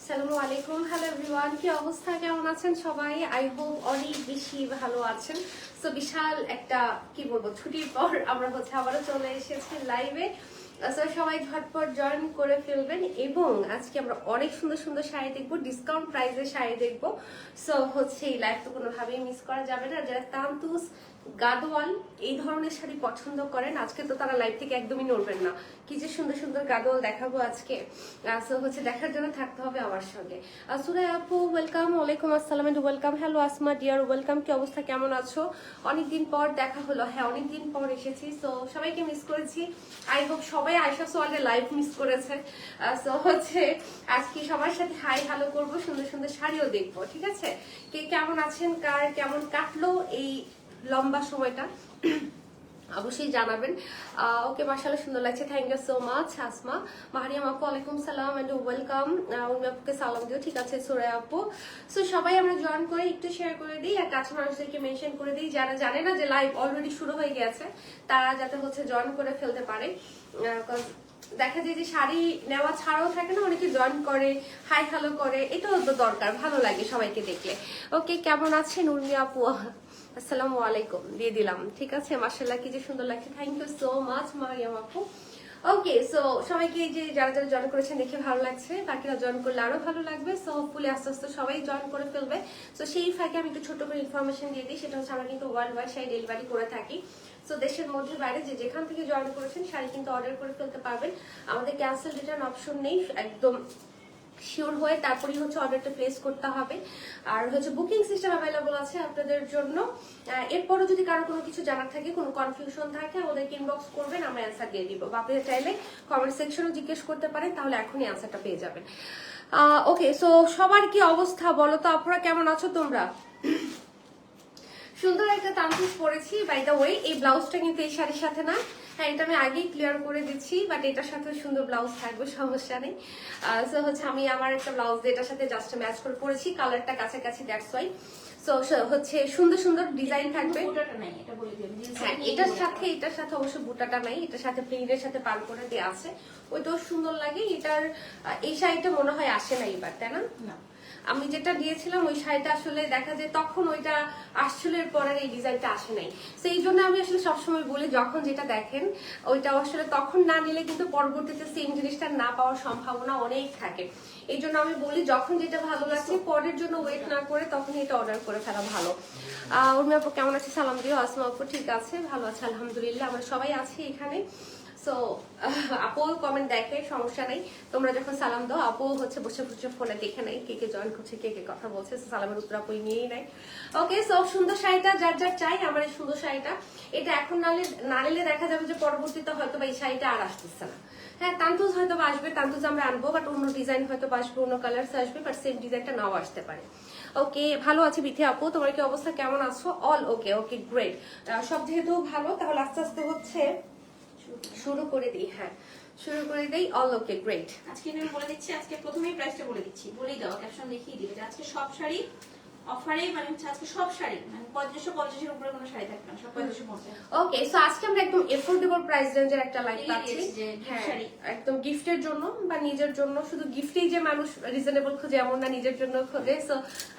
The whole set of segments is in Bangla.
আসসালামু আলাইকুম, হ্যালো এভরিওয়ান, কি অবস্থা, কেমন আছেন সবাই? আই হোপ অনেক বেশি ভালো আছেন। সো বিশাল একটা কি বলবো ছুটির পর আমরা আবারও চলে এসেছি লাইভে। সবাই ঝটপট জয়েন করে ফেলবেন এবং আজকে আমরা অনেক সুন্দর সুন্দর শাড়ি দেখবো, ডিসকাউন্ট প্রাইসে শাড়ি দেখবো। সো এই লাইভ তো কোনোভাবেই মিস করা যাবে না। যারা তান্তুস গাদোয়াল এই ধরনের শাড়ি পছন্দ করেন আজকে তো তারা লাইভ থেকে একদমই নড়বেন না। কি যে সুন্দর সুন্দর গাদোয়াল দেখাবো আজকে। দেখার জন্য থাকতে হবে আমার সঙ্গে। সুরাই আপু ওয়েলকাম, ওয়ালাইকুম আসসালাম and welcome. Hello Asma dear welcome, কি অবস্থা, কেমন আছো? অনেকদিন পর দেখা হলো। হ্যাঁ অনেকদিন পর এসেছি, সো সবাইকে মিস করেছি। আই হোপ সবাই আয়শা সোয়ালের লাইভ মিস করেছে। আজকে সবার সাথে হাই হ্যালো করবো, সুন্দর সুন্দর শাড়িও দেখবো। ঠিক আছে, কে কেমন আছেন, কার কেমন কাটলো এই লম্বা সময়টা অবশ্যই জানাবেন। ওকে মাশাআল্লাহ সুন্দর লাগছে, thank you so much. Asma Maryam আপু ওয়ালাইকুম সালাম এন্ড ওয়েলকাম। উনি আপুকে সালাম দিও। ঠিক আছে সুরাই আপু। সো সবাই আমরা জয়েন করে একটু শেয়ার করে দিই আর কাছে মানুষদেরকে মেনশন করে দিই যারা জানে না যে লাইভ অলরেডি শুরু হয়ে গেছে তারা যাতে জয়েন করে ফেলতে পারে। দেখা যায় যে শাড়ি নেওয়া ছাড়াও থাকে না, অনেকে জয়েন করে, হাই হ্যালো করে, এটাও তো দরকার, ভালো লাগে সবাইকে দেখলে। ওকে কেমন আছেন উর্মি আপু? আসসালামু আলাইকুম দিয়ে দিলাম। ঠিক আছে, মাশাআল্লাহ কি যে সুন্দর লাগছে, thank you so much Mariam আপু। ওকে সো সবাইকে এই যে যারা যারা জয়েন করেছেন দেখে ভালো লাগছে, বাকিরা জয়েন করলে আরো ভালো লাগবে। সো হোপফুলি আস্তে আস্তে সবাই জয়েন করে ফেলবে। সো সেই ফাঁকে আমি একটু ছোট করে ইনফরমেশন দিয়ে দিই, সেটা হচ্ছে আমরা কিন্তু ওয়ার্ল্ড ওয়াইড শাড়ি ডেলিভারি করে থাকি। সো দেশের মধ্যে বাইরে যে যেখান থেকে জয়েন করেছেন শাড়ি কিন্তু অর্ডার করে ফেলতে পারবেন। আমাদের ক্যান্সেল রিটার্ন অপশন নেই, একদম শিওর হয়ে তারপরেই অর্ডারটা প্লেস করতে হবে। আর বুকিং সিস্টেম অ্যাভেলেবল আছে আপনাদের জন্য। এরপরও যদি কারো কোনো কিছু জানার থাকে, কোনো কনফিউশন থাকে, আমাদেরকে ইনবক্স করবেন, আমরা অ্যান্সার দিয়ে দিব। বা আপনি চাইলে কমেন্ট সেকশনও জিজ্ঞেস করতে পারেন, তাহলে এখনই অ্যান্সারটা পেয়ে যাবেন। ওকে সো সবার কি অবস্থা বলো তো, আপনারা কেমন আছো তোমরা? সুন্দর একটা তান্তুস পরেছি বাই দ্য ওয়ে। এই ব্লাউজটা কিন্তু এই শাড়ির সাথে না, হ্যাঁ এটা আমি আগেই ক্লিয়ার করে দিচ্ছি, বাট এটার সাথে সুন্দর ব্লাউজ থাকবে, সমস্যা নেই। আমি আমার একটা ব্লাউজ এটার সাথে জাস্ট ম্যাচ করে পরেছি, কালারটা কাছাকাছি, দ্যাটস ওয়াই। সো সুন্দর সুন্দর ডিজাইন থাকবে। হ্যাঁ এটার সাথে অবশ্য বুটাটা নাই, এটার সাথে প্রিন্টের সাথে পাল করে দেওয়া আছে, ওইটাও সুন্দর লাগে। এটার এই শাড়িটা মনে হয় আসে না এবার, তাই না? আমি যেটা দিয়েছিলাম ওই শাড়িটা আসলে দেখা যায় তখন ওইটা আসলে পরের এই ডিজাইনটা আসে নাই। সেই জন্য আমি আসলে সবসময় বলি যখন যেটা দেখেন ওইটা আসলে তখন না নিলে কিন্তু পরবর্তীতে সেম জিনিসটা না পাওয়ার সম্ভাবনা অনেক থাকে। এই জন্য আমি বলি যখন যেটা ভালো লাগছে পরের জন্য ওয়েট না করে তখন এটা অর্ডার করে ফেলা ভালো। উর্মি আপু কেমন আছে সালাম দিও। আসমা আপু ঠিক আছে, ভালো আছে আলহামদুলিল্লাহ, আমরা সবাই আছি এখানে। সো আপু কমেন্ট দেখে, সমস্যা নেই, তোমরা যখন সালাম দাও আপু বসে বসে ফোনে দেখে নাই কে কে জয়েন করছে, কে কে কথা বলছে, সালামের উত্তর আপু নিয়েই নাই। ওকে সো সুন্দর শাড়িটা যার যার চাই, আমার এই সুন্দর শাড়িটা, এটা এখন না নিলে দেখা যাবে যে পরবর্তীতে হয়তো বা এই শাড়িটা আর আসতেছে না। হ্যাঁ তান্তুজ হয়তো আসবে, তান্তুজ আমরা আনবো, বাট অন্য ডিজাইন হয়তো আসবে, অন্য কালার আসবে, বাট সেম ডিজাইনটা নাও আসতে পারে। ওকে ভালো আছি বিথি আপু, তোমার কি অবস্থা, কেমন আছো? অল ওকে, ওকে গ্রেট। সব যেহেতু ভালো তাহলে আস্তে আস্তে শুরু করে দিই। হ্যাঁ শুরু করে দেই। All okay great. আজকে আমি বলে দিচ্ছি, আজকে প্রথমেই প্রাইসটা বলে দিচ্ছি, বলেই দাও, ক্যাপশন দেখিয়ে দিবে যে আজকে সব শাড়ি অফারে, মানে আজকে সব শাড়ি মানে 3550 এর উপরে কোনো শাড়ি থাকবে না, সব 3550। ওকে সো আজকে আমরা একদম এফোর্ডেবল প্রাইস রেঞ্জের একটা লাইভ পাচ্ছি, শাড়ি একদম গিফটের জন্য বা নিজের জন্য। শুধু গিফটেই যে মানুষ রিজনেবল খোঁজে এমন না, নিজের জন্য খোঁজে। সো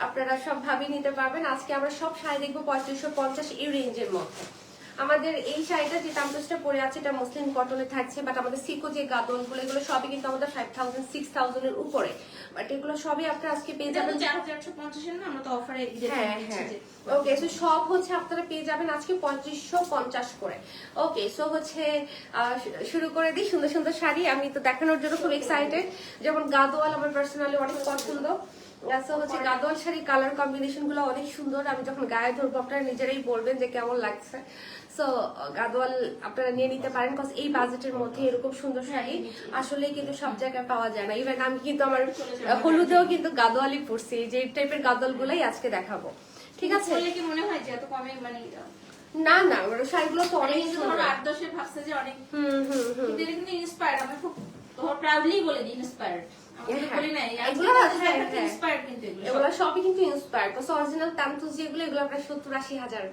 আপনারা সব ভাবেই নিতে পারবেন। আজকে আমরা সব শাড়ি দেখবো 3550 এই রেঞ্জের মধ্যে। আমাদের এই শাড়িটা যে তামতোসটা পরে আছে এটা মুসলিম কটনে থাকছে, বাট আমাদের সিকো যে গাদনগুলো এগুলো সবই কিন্তু আমাদের 5000 6000 এর উপরে, বাট এগুলো সবই আপনারা আজকে পেয়ে যাবেন 4850 এর না, আমরা তো অফারে হ্যাঁ হ্যাঁ। ওকে সো সব আপনারা পেয়ে যাবেন আজকে 3550 করে। ওকে সো শুরু করে দিই। সুন্দর সুন্দর শাড়ি আমি তো দেখানোর জন্য খুব এক্সাইটেড। যেমন গাদোয়াল আমার পার্সোনালি অনেক পছন্দ। গাদোয়াল শাড়ি কালার কম্বিনেশন গুলো অনেক সুন্দর, আমি যখন গায়ে ধরবো আপনারা নিজেরাই বলবেন যে কেমন লাগছে। সো গাদোয়াল আপনারা নিয়ে নিতে পারেন, কজ এই বাজেটের মধ্যে এরকম সুন্দর শাড়ি আসলে কিন্তু সব জায়গায় পাওয়া যায় না। ইভেন আমি কিন্তু আমার হলুদেও কিন্তু গাদোয়ালই পরছি, যে টাইপের গাদোয়াল গুলাই আজকে দেখাবো। ঠিক আছে, কি মনে হয় যে এত কমে মানে না না শাড়িগুলো তো অনেক সুন্দর, 8-10 ভাবছে যে অনেক কিন্তু ইন্সপায়ার্ড, আমি খুব প্রাউডলি বলে দিই ইন্সপায়ার্ড। আমরা বলি না এগুলো হ্যাঁ, হ্যাঁ। ইন্সপায়ার্ড কিন্তু এগুলো এগুলো সবই কিন্তু ইন্সপায়ার্ড। তো অরিজিনাল তান্তুজ যেগুলো এগুলো আপনার 70-80 হাজার,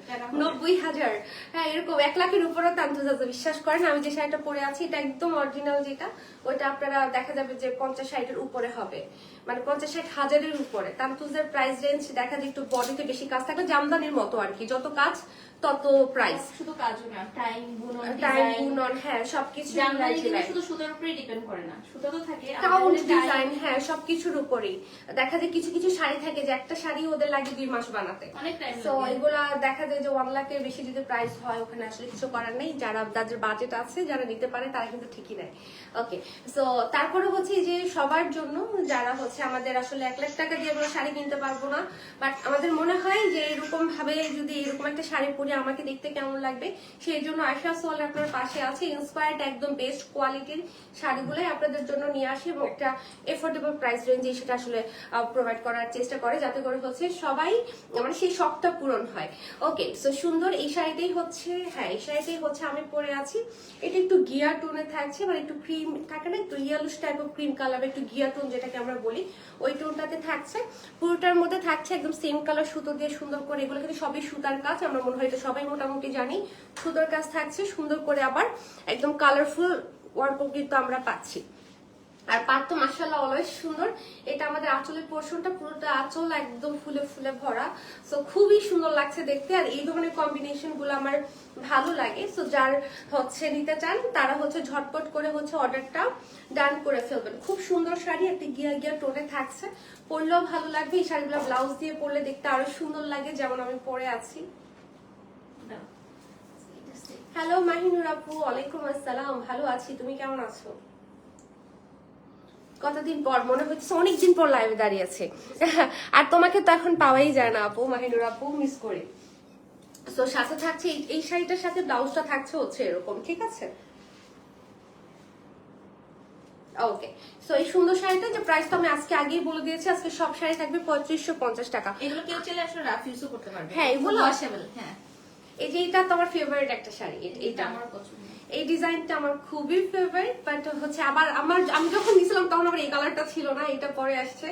90,000, হ্যাঁ এরকম 1 লাখের উপরেও তান্তুজ আছে। বিশ্বাস করেন আমি যে শাড়িটা পরে আছি এটা একদম অরিজিনাল যেটা, ওইটা আপনারা দেখা যাবে যে 50-60 এর উপরে হবে, মানে 50-60 হাজারের উপরে। তান্তুজের প্রাইস রেঞ্জ দেখা যায় একটু বডিতে বেশি কাজ থাকবে, জামদানির মতো আর কি, যত কাজ তত প্রাইস। শুধু কাজও না, টাইম বুনন, টাইম ডিজাইন, বুনন, হ্যাঁ সবকিছু জামদানি কিন্তু শুধু সুতার উপরে ডিপেন্ড করে না, সুতা তো থাকে কাউন্ট ডিজাইন, হ্যাঁ সবকিছুর উপরেই দেখা যায়। কিছু কিছু শাড়ি থাকে যে একটা শাড়ি ওদের লাগে 2 মাস বানাতে, অনেক টাইম তো এগুলা দেখা যায় যে 1 লাখের বেশি যদি প্রাইস হয় ওখানে আসলে কিছু করার নেই। যারা যাদের বাজেট আছে, যারা নিতে পারে তারা কিন্তু ঠিকই নেয়। ওকে, সো তারপরে হচ্ছে যে সবার জন্য যারা হচ্ছে আমাদের আসলে 1 লাখ টাকা দিয়ে আমরা শাড়ি কিনতে পারবো না, বাট আমাদের মনে হয় যে এরকম ভাবে যদি এরকম একটা শাড়ি পরে আমাকে দেখতে কেমন লাগবে, সেই জন্য আয়শা সোল আপনার পাশে আছে। ইন্সপায়ার্ড একদম বেস্ট কোয়ালিটির শাড়িগুলোই আপনাদের জন্য নিয়ে আসি এবং একটা এফোর্ডেবল প্রাইস রেঞ্জে সেটা আসলে প্রোভাইড করার চেষ্টা করে, যাতে করে হচ্ছে সবাই মানে সেই শখটা পূরণ হয়। ওকে, সো সুন্দর এই শাড়িটাই হচ্ছে, হ্যাঁ এই শাড়িটাই হচ্ছে আমি পরে আছি। এটা একটু গিয়ার টোনে থাকছে, মানে একটু ক্রিম থাকে না, একটু ইয়েলোস টাইপ অফ ক্রিম কালার, একটু গিয়ার টোন যেটাকে আমরা বলি, ওই টোনটাতে থাকছে। পুরোটার মধ্যে থাকছে একদম সেম কালার সুতো দিয়ে সুন্দর করে, এগুলো কিন্তু সবই সুতার কাজ, আমরা মনে হয় এটা সবাই মোটামুটি জানি। সুতোর কাজ থাকছে সুন্দর করে, আবার একদম কালারফুল ওয়ার্কও কিন্তু আমরা পাচ্ছি। আর পাট তো মাশাআল্লাহ অলওয়েজ সুন্দর। এটা আমাদের আঁচলের পোর্শনটা, পুরোটা আঁচল একদম ফুলে ফুলে ভরা, সো খুবই সুন্দর লাগছে দেখতে। আর এই ধরনের কম্বিনেশন গুলো আমার ভালো লাগে। সো যার হচ্ছে নিতে চান তারা হচ্ছে ঝটপট করে হচ্ছে অর্ডারটা ডান করে ফেলবেন। খুব সুন্দর শাড়ি, একটা গিয়া গিয়া টোনে থাকছে, পরলেও ভালো লাগবে। এই শাড়িগুলো ব্লাউজ দিয়ে পরলে দেখতে আরো সুন্দর লাগে, যেমন আমি পরে আছি। হ্যালো মাহিনুর আপু, ওয়ালাইকুম আসসালাম, ভালো আছি, তুমি কেমন আছো? কতদিন পর, মনে হচ্ছে অনেকদিন পর লাইভে দাঁড়িয়েছে। আর তোমাকে তো এখন পাওয়াই যায় না আপু, মাহিনুর আপু, মিস করি। তো সাথে থাকছে এই শাড়িটার সাথে ব্লাউজটা থাকছে হচ্ছে এরকম, ঠিক আছে? ওকে, সো এই সুন্দর শাড়িটা যে প্রাইস তো আমি আজকে আগেই বলে দিয়েছি, আজকে সব শাড়ি থাকবে 3550 টাকা। এগুলো কেউ চাইলে আসলে রাফ ইউজও করতে পারবে। হ্যাঁ এগুলো ওয়াশেবল। হ্যাঁ, এই যে এটা তোমার ফেভারিট একটা শাড়ি, এটা আমার পছন্দ। এই ডিজাইনটা আমার খুবই ফেভারিট, বাট হচ্ছে আবার আমি যখন নিয়েছিলাম তখন আবার এই কালারটা ছিল না, এটা পরে আসছে।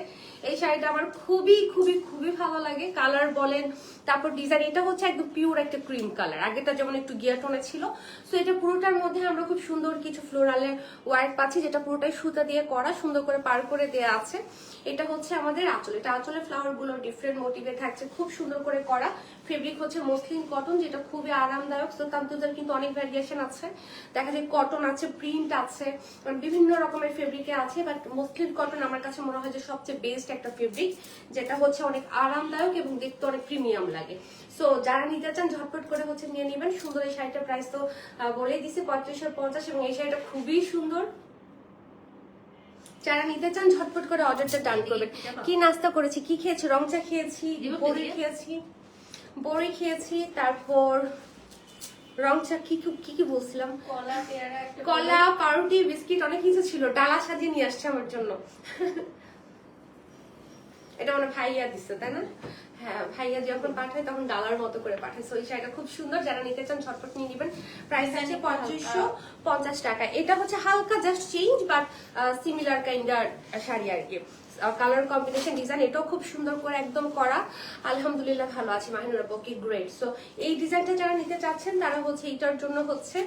এই শাড়িটা আমার খুবই খুবই খুবই ভালো লাগে, কালার বলেন, তারপর ডিজাইন। এটা হচ্ছে একদম পিওর একটা ক্রিম কালার, আগেটা যেমন একটু গিয়ার টোনে ছিল। সো এটা পুরোটার মধ্যে আমরা খুব সুন্দর কিছু ফ্লোরালের ওয়ার্ক পাচ্ছি, যেটা পুরোটাই সুতা দিয়ে করা, সুন্দর করে পার করে দেওয়া আছে। এটা হচ্ছে আমাদের আঁচল, এটা আঁচলের ফ্লাওয়ার গুলো ডিফারেন্ট মোটিভে থাকছে, খুব সুন্দর করে করা। ফেব্রিক হচ্ছে মসলিন কটন, যেটা খুবই আরামদায়ক। তো তান্তুজের কিন্তু অনেক ভ্যারিয়েশন আছে, দেখা যায় কটন আছে, প্রিন্ট আছে, বিভিন্ন রকমের ফেব্রিকে আছে, বাট মসলিন কটন আমার কাছে মনে হয় যে সবচেয়ে বেস্ট একটা ফেব্রিক, যেটা হচ্ছে অনেক আরামদায়ক এবং দেখতে অনেক প্রিমিয়াম লাগে। সো যারা নিতে চান ঝটপট করে হচ্ছে নিয়ে নেবেন। সুন্দর এই শাড়িটার প্রাইস তো বলেই দিছি 3550, এবং এই শাড়িটা খুবই সুন্দর। যারা নিতে চান ঝটপট করে অর্ডারটা ডান করবেন। কি নাস্তা করেছি, কি খেয়েছি? রং চা খেয়েছি, বড়ি খেয়েছি, বড়ি খেয়েছি, তারপর রং চা, কি কি কি বলছিলাম, কলা, পেয়ারা, কলা, পাউরুটি, বিস্কিট, অনেক কিছু ছিল। ডালা সাজিয়ে নিয়ে আসছে আমার জন্য। এটা মানে ভাইয়া দিচ্ছে, তাই না? হ্যাঁ, ভাইয়া যখন পাঠায় তখন ডালার মতো করে পাঠায়। সো এই শাড়িটা খুব সুন্দর, যারা নিতে চান ঝটপট নিয়ে নেবেন। প্রাইস আছে 3550 টাকা। এটা হচ্ছে হালকা just change, but similar kinda sari আর কি। কালার কম্বিনেশন, ডিজাইন এটাও খুব সুন্দর করে একদম করা। আলহামদুলিল্লাহ ভালো আছে মাহিনুর আপু, কি গ্রেট। সো এই ডিজাইনটা যারা নিতে চাচ্ছেন তারা হচ্ছে এটার জন্য হচ্ছে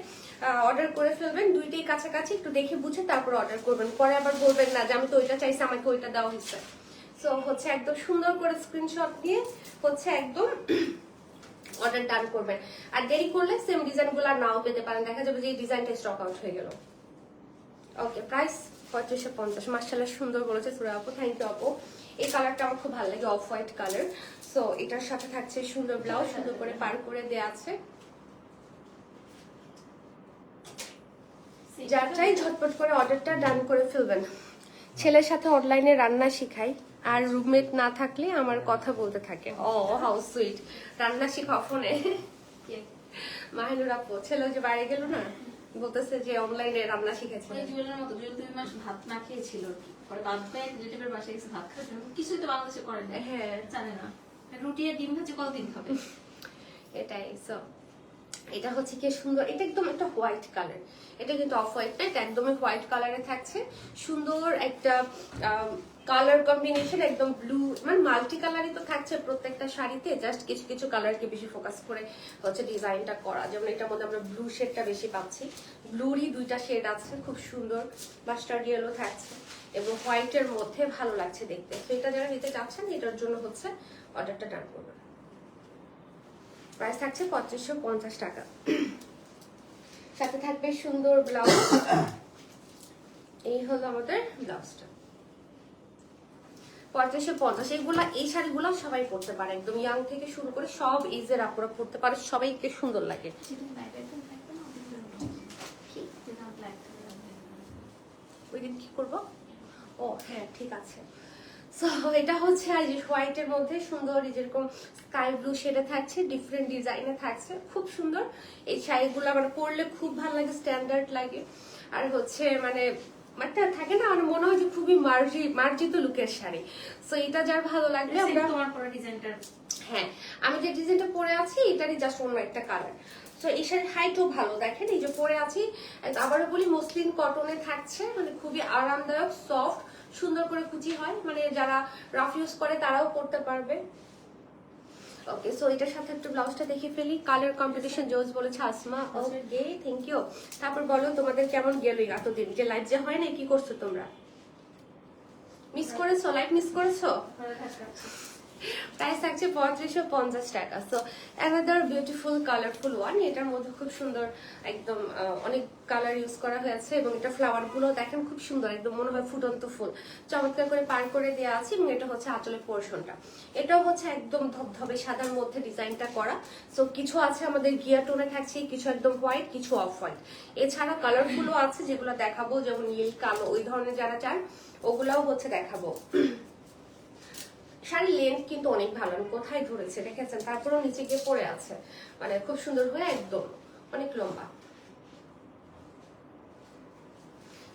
অর্ডার করে ফেলবেন। দুইটাই কাছাকাছি, একটু দেখে বুঝে তারপর অর্ডার করবেন, পরে আবার বলবেন না যে আমি তো ওইটা চাইছি, আমাকে ওইটা দেওয়া হয়েছে। সো হচ্ছে একদম সুন্দর করে স্ক্রিনশট দিয়ে হচ্ছে একদম অর্ডার ডান করবেন। আর দেরি করলে সেম ডিজাইন গুলো নাও পেতে পারেন, দেখা যাবে যে এই ডিজাইনটা স্টক আউট হয়ে গেল। ওকে, প্রাইস 3550। মাশাআল্লাহ সুন্দর বলেছে সুরা আপু, থ্যাংক ইউ আপু। এই কালারটা আমার খুব ভালো লাগে, অফ হোয়াইট কালার। সো এটার সাথে থাকছে সুন্দর ব্লাউজ, সুন্দর করে পার করে দেয়া আছে। যার চাই ঝটপট করে অর্ডারটা ডান করে ফেলবেন। ছেলের সাথে অনলাইনে রান্না শিখাই, আর রুমমেট না থাকলে আমার কথা বলতে থাকে। ও হাউ সুইট, রান্না শিখা ফোনে। মাহিনুর আপু, ছেলে যে বাইরে গেল না, বলতেছে যে অনলাইনে রান্না শিখেছে। জুয়েলের মতো, জুয়েল 2 মাস ভাত না খেয়েছিল, পরে বাধ্য হয়ে রিলেটিভের বাসায় গেছে ভাত খাওয়ার জন্য। কিছুই তো বাংলাদেশে করে না, হ্যাঁ জানে না। রুটি আর ডিম ভাজি কতদিন খাবে? এটাই। সো এটা হচ্ছে কি সুন্দর, এটা একদম একটা হোয়াইট কালার, এটা কিন্তু অফ হোয়াইট না, এটা একদমই হোয়াইট কালারে থাকছে। সুন্দর একটা কালার কম্বিনেশন, একদম ব্লু, মানে মাল্টি কালারই তো থাকছে প্রত্যেকটা শাড়িতে, জাস্ট কিছু কিছু কালারকে বেশি ফোকাস করে হচ্ছে ডিজাইনটা করা। যেমন এটার মধ্যে আমরা ব্লু শেডটা বেশি পাচ্ছি, ব্লুরই দুইটা শেড আছে, খুব সুন্দর মাস্টার্ড ইয়েলো থাকছে এবং হোয়াইটের মধ্যে ভালো লাগছে দেখতে। তো এটা যারা নিতে চাচ্ছেন এটার জন্য হচ্ছে অর্ডারটা ডান করবেন। প্রাইস থাকছে 3550 টাকা। সাথে থাকবে সুন্দর ব্লাউজ। এই হলো আমাদের ব্লাউজটা 3550। এইগুলা, এই শাড়িগুলো সবাই পরতে পারে, একদম ইয়াং থেকে শুরু করে সব এজের আপুরা পরতে পারে, সবাইকে সুন্দর লাগে। ওই দিন কি করবো? ও হ্যাঁ ঠিক আছে। সো এটা হচ্ছে হোয়াইটের মধ্যে সুন্দর যেরকম স্কাই ব্লু শেডে থাকছে, ডিফারেন্ট ডিজাইনে থাকছে, খুব সুন্দর। এই শাড়িগুলো মানে পরলে খুব ভালো লাগে, স্ট্যান্ডার্ড লাগে। আর হচ্ছে মানে থাকে না, মানে মনে হয় যে খুবই মার্জিত লুকের শাড়ি। সো এটা যার ভালো লাগবে, আমরা তোমার পরা ডিজাইনটা, হ্যাঁ আমি যে ডিজাইনটা পরে আছি এটারই জাস্ট অন্য একটা কালার। তো এই শাড়ির হাইটও ভালো, দেখেন এই যে পরে আছি। আবারও বলি মসলিন কটনে থাকছে, মানে খুবই আরামদায়ক, সফট, সুন্দর করে কুচি হয়, মানে যারা রাফ ইউজ করে তারাও পরতে পারবে। ওকে, সো এটার সাথে একটু ব্লাউজটা দেখে ফেলি। কালার কম্পিটিশন জোজ বলেছে আসমা, ওকে থ্যাংক ইউ। তারপর বলো তোমাদের কেমন গেল এতদিন, যে লাইভ যে হয় না, কি করছো তোমরা? মিস করেছো? লাইভ মিস করেছো? প্রাইস থাকছে 3550 টাকা। So another beautiful colourful one. এটার মধ্যে খুব সুন্দর একদম অনেক কালার ইউজ করা হয়েছে এবং এটা ফ্লাওয়ার গুলো দেখেন খুব সুন্দর, একদম মনে হয় ফুটন্ত ফুল, চমৎকার করে পার করে দেওয়া আছে। এবং এটা হচ্ছে আঁচলের পোর্শনটা, এটাও হচ্ছে একদম ধবধবে সাদার মধ্যে ডিজাইনটা করা। সো কিছু আছে আমাদের গিয়া টোনে থাকছে, কিছু একদম হোয়াইট, কিছু অফ হোয়াইট। এছাড়া কালারফুলও আছে যেগুলো দেখাবো, যেমন নীল কালো, ওই ধরনের যারা চান ওগুলাও হচ্ছে দেখাবো। শাড়ির লেন্থ কিন্তু অনেক ভালো, কোথায় ধরেছে দেখেছেন, তারপরেও নিচে গিয়ে পড়ে আছে, মানে খুব সুন্দর হয়ে একদম অনেক লম্বা।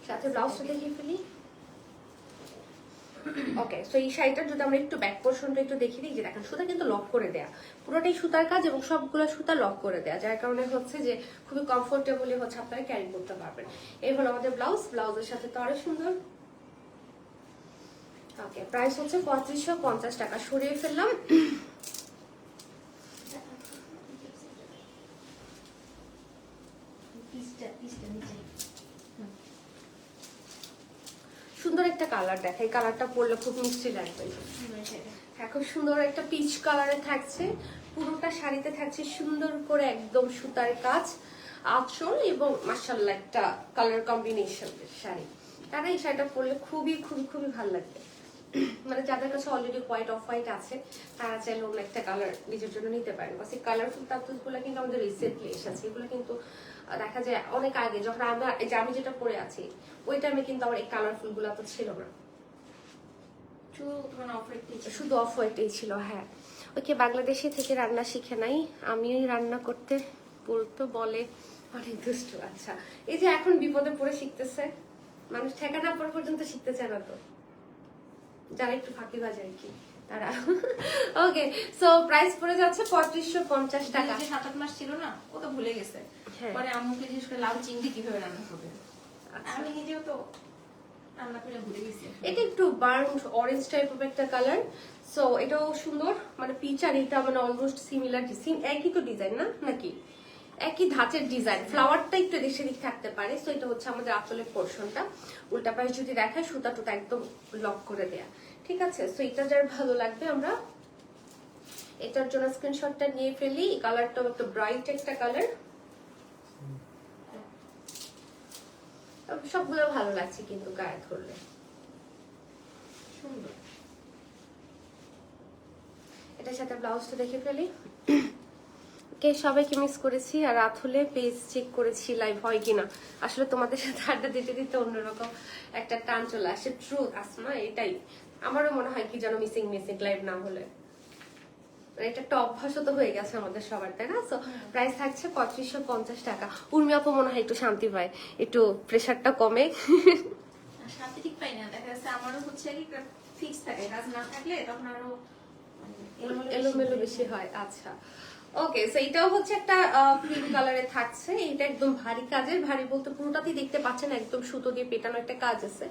সাথে ব্লাউজটা দেখিয়ে ফেলি। ওকে, সো এই শাড়িটার যদি আমরা একটু ব্যাক পোর্শনটা একটু দেখিয়ে দিই, যে দেখেন সুতা কিন্তু লক করে দেয়া, পুরোটাই সুতার কাজ এবং সবগুলো সুতা লক করে দেয়া, যার কারণে হচ্ছে যে খুবই কমফোর্টেবলি হচ্ছে আপনারা ক্যারি করতে পারবেন। এই হলো আমাদের ব্লাউজ, ব্লাউজের সাথে তো আরো সুন্দর। ওকে, প্রাইস হচ্ছে 3550 টাকা। সরিয়ে ফেললাম। সুন্দর একটা কালার দেখাই, কালারটা পরলে খুব মিষ্টি লাগবে। হ্যাঁ, খুব সুন্দর একটা পিচ কালারে থাকছে, পুরোটা শাড়িতে থাকছে সুন্দর করে একদম সুতার কাজ, আঁচল এবং মাশাআল্লাহ একটা কালার কম্বিনেশন শাড়ি। তারা এই শাড়িটা পরলে খুবই খুবই খুবই ভালো লাগবে। মানে যাদের কাছে অলরেডি হোয়াইট অফ হোয়াইট আছে তারা চাইলে অন্য একটা কালার নিজের জন্য নিতে পারেন। বাস এই কালারফুল তাবতুস গুলো কিন্তু আমাদের রিসেন্টলি এসেছে, এগুলো কিন্তু দেখা যায় অনেক আগে যখন আমরা এই যে আমি যেটা পরে আছি ওই টাইমে কিন্তু আমার এই কালারফুল গুলো তো ছিল না, শুধু অফ হোয়াইটই ছিল। হ্যাঁ, ওকে, বাংলাদেশে থেকে রান্না শিখে নাই, আমি রান্না করতে বলতো বলে অনেক দুষ্ট। আচ্ছা, এই যে এখন বিপদে পড়ে শিখতেছে মানুষ, ঠেকানা পর পর্যন্ত শিখতে চায় না তো, যারা একটু ফাঁকি বাজে আর কি তারা। ওকে, সো প্রাইস পড়ে যাচ্ছে 3550 টাকা। 7-8 মাস ছিল না, ও তো ভুলে গেছে। পরে আম্মুকে জিজ্ঞেস করে লাউ চিংড়ি কিভাবে রান্না করবে, আমি নিজেও তো রান্না করে ভুলে গেছি। এটা একটু বার্ন অরেঞ্জ টাইপ অফ একটা কালার। সো এটাও সুন্দর, মানে পিচ আর এটা মানে অলমোস্ট সিমিলার, একই তো ডিজাইন না নাকি, একই ধাঁচের ডিজাইন, ফ্লাওয়ারটা একটু এদিক সেদিক থাকতে পারে। সো এটা হচ্ছে আমাদের আঁচলের পোর্শনটা, উল্টা পাশে যদি দেখায় সুতা টুতা একদম লক করে দেয়া, ঠিক আছে। সো এটা যার ভালো লাগবে আমরা এটার জন্য স্ক্রিনশটটা নিয়ে ফেলি। এই কালারটাও একটা ব্রাইট একটা কালার, সবগুলো ভালো লাগছে কিন্তু গায়ে ধরলে সুন্দর। এটার সাথে ব্লাউজটা দেখে ফেলি। কে সবাইকে মিস করেছি, আর রাত হলে পেজ চেক করেছি লাইভ হয় কিনা। আসলে তোমাদের সাথে আড্ডা দিতে দিতে অন্যরকম একটা টান চলে আসে, ট্রুথ আসমা, এটাই আমারও মনে হয় কি যেন মিসিং লাইভ না হলে, এটা একটা অভ্যাসও তো হয়ে গেছে আমাদের সবার, তাই না। সো প্রাইস থাকছে 3550 টাকা। উর্মি আপু মনে হয় একটু শান্তি পায়, একটু প্রেশারটা কমে। শান্তি ঠিক পাই না, দেখা যাচ্ছে আমারও হচ্ছে কি ফিক্স থাকে, কাজ না থাকলে তখন আরো এলোমেলো বেশি হয়। আচ্ছা, ওকে, সো এটাও হচ্ছে একটা ক্রিম কালারে থাকছে। এটা একদম ভারী কাজের, ভারী বলতে পুরোটাতেই দেখতে পাচ্ছেন একদম সুতো দিয়ে পেটানো একটা কাজ আছে,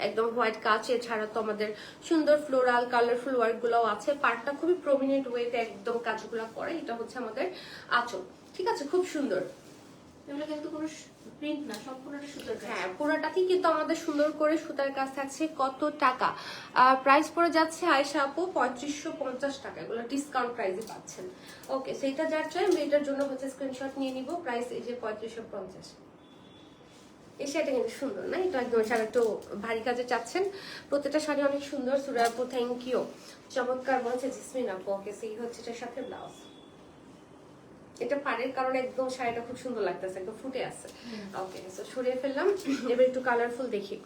একদম হোয়াইট কাজ। এছাড়া তো আমাদের সুন্দর ফ্লোরাল কালারফুল ওয়ার্ক গুলাও আছে। পার্টটা খুবই প্রমিনেন্ট ওয়েতে একদম কাজগুলো করে। এটা হচ্ছে আমাদের আঁচল, ঠিক আছে, খুব সুন্দর। এগুলো কিন্তু কোনো প্রিন্ট না, সম্পূর্ণটা সুতোর কাজ। হ্যাঁ, পুরোটাতেই কিন্তু আমাদের সুন্দর করে সুতার কাজ থাকছে। কত টাকা প্রাইস পড়ে যাচ্ছে আয়েশা আপু? 3550 টাকা। এগুলো ডিসকাউন্ট প্রাইসে পাচ্ছেন। ওকে, সেইটা যার চাই আমরা এটার জন্য হচ্ছে স্ক্রিনশট নিয়ে নিব। প্রাইস এই যে 3550। এই শাড়িটা কিন্তু সুন্দর না? এটা একদম শাড়ি একটু ভারী কাজে চাচ্ছেন। প্রত্যেকটা শাড়ি অনেক সুন্দর। সুরা আপু থ্যাংক ইউ, চমৎকার বলছে জিসমিন আপু। ওকে, সেই হচ্ছে এটার সাথে ব্লাউজ। এটা পাড়ের কারণে একদম শাড়িটা খুব সুন্দর লাগতেছে, একদম ফুটে আছে। ওকে, সো সরিয়ে ফেললাম। এবার একটু কালারফুল দেখি।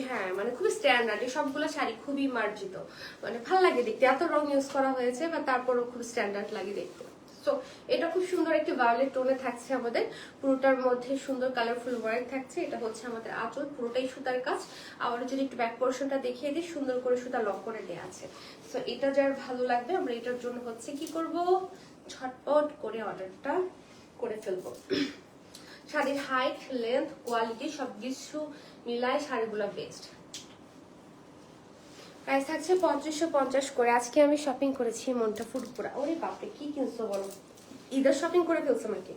হ্যাঁ, মানে খুবই স্ট্যান্ডার্ড। এই সবগুলো শাড়ি খুবই মার্জিত, মানে ভালো লাগে দেখতে। এত রং ইউজ করা হয়েছে বা তারপরও খুব স্ট্যান্ডার্ড লাগে দেখতে। সো এটা খুব সুন্দর একটি ভায়োলেট টোনে থাকছে আমাদের। পুরোটার মধ্যে সুন্দর কালারফুল ওয়ার্ক থাকছে। এটা হচ্ছে আমাদের আঁচল, পুরোটাই সুতার কাজ। আবার যদি একটু ব্যাক পোর্শনটা দেখিয়ে দিই, সুন্দর করে সুতা লক করে দেওয়া আছে। সো এটা যার ভালো লাগবে আমরা এটার জন্য হচ্ছে কি করব, ঝটপট করে অর্ডারটা করে ফেলবো। শাড়ির হাইট, লেন্থ, কোয়ালিটি সবকিছু মিলায় শাড়িগুলো বেস্ট। প্রাইস থাকছে 3550 করে। আজকে আমি শপিং করেছি মনটা ফুরফুরা। ওরে বাপরে, কি কিনছো বলো? ঈদের শপিং করে ফেলছো নাকি?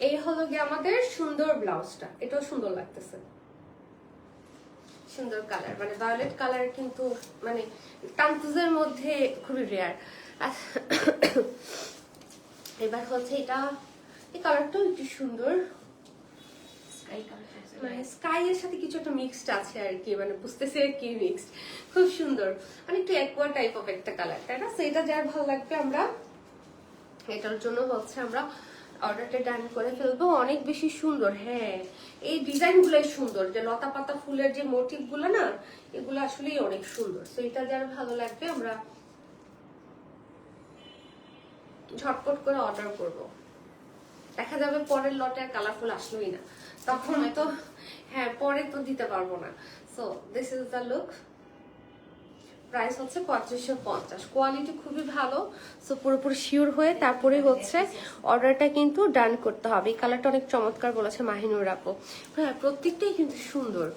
এই হলো গিয়ে আমাদের সুন্দর ব্লাউজটা। এটাও সুন্দর লাগতেছে, সুন্দর কালার, মানে ভায়োলেট কালার, কিন্তু মানে তান্তুজের মধ্যে খুবই রেয়ার। এবার হচ্ছে এটা, এই কালারটাও একটু সুন্দর, মানে স্কাই এর সাথে কিছু একটা মিক্সড আছে আর কি, মানে বুঝতেছে কি মিক্সড, খুব সুন্দর, মানে একটু অ্যাকোয়া টাইপ অফ একটা কালার, তাই না? সো এটা যার ভালো লাগবে আমরা এটার জন্য হচ্ছে আমরা অর্ডারটা ডান করে ফেলবো। অনেক বেশি সুন্দর। হ্যাঁ, এই ডিজাইন গুলোই সুন্দর, যে লতা পাতা ফুলের যে মোটিভ গুলো না, এগুলো আসলেই অনেক সুন্দর। সো এটা যার ভালো লাগবে আমরা ঝটপট করে অর্ডার করব। দেখা যাবে পরের লটে আর কালারফুল আসলোই না, তখন তো হ্যাঁ পরে তো দিতে পারবো না। So this is the look. Price হচ্ছে 3550। কোয়ালিটি খুবই ভালো। সো পুরোপুরি শিওর হয়ে তারপরে হচ্ছে অর্ডারটা কিন্তু ডান করতে হবে। এই কালারটা অনেক চমৎকার বলেছে মাহিনুর আপু। হ্যাঁ, প্রত্যেকটাই কিন্তু সুন্দর।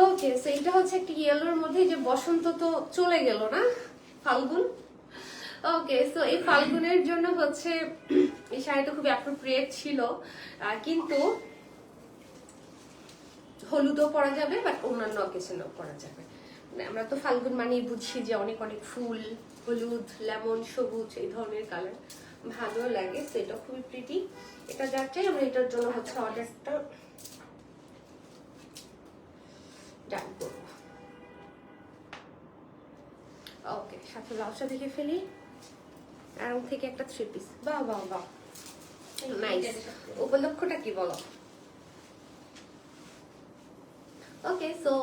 ওকে, সো এটা হচ্ছে একটা ইয়েলোর মধ্যে, যে বসন্ত তো চলে গেল না, ফাল্গুন। ওকে, সো এই ফাল্গুনের জন্য হচ্ছে এই শাড়িটা খুবই অ্যাপ্রোপ্রিয়েট ছিল, কিন্তু হলুদও পরা যাবে বাট অন্যান্য অকেশনেও পরা যাবে। মানে আমরা তো ফাল্গুন মানেই বুঝি যে অনেক অনেক ফুল, হলুদ, লেমন, সবুজ, এই ধরনের কালার ভালো লাগে। তো এটা খুবই প্রিটি। এটা যার চাই আমরা এটার জন্য হচ্ছে অর্ডারটা ডান করব। ওকে, সাথে ব্লাউজটা দেখে ফেলি। আরাম থেকে একটা 3 পিস। বাহ বাহ বাহ, নাইস। উপলক্ষটা কি বলো? ওকে, সো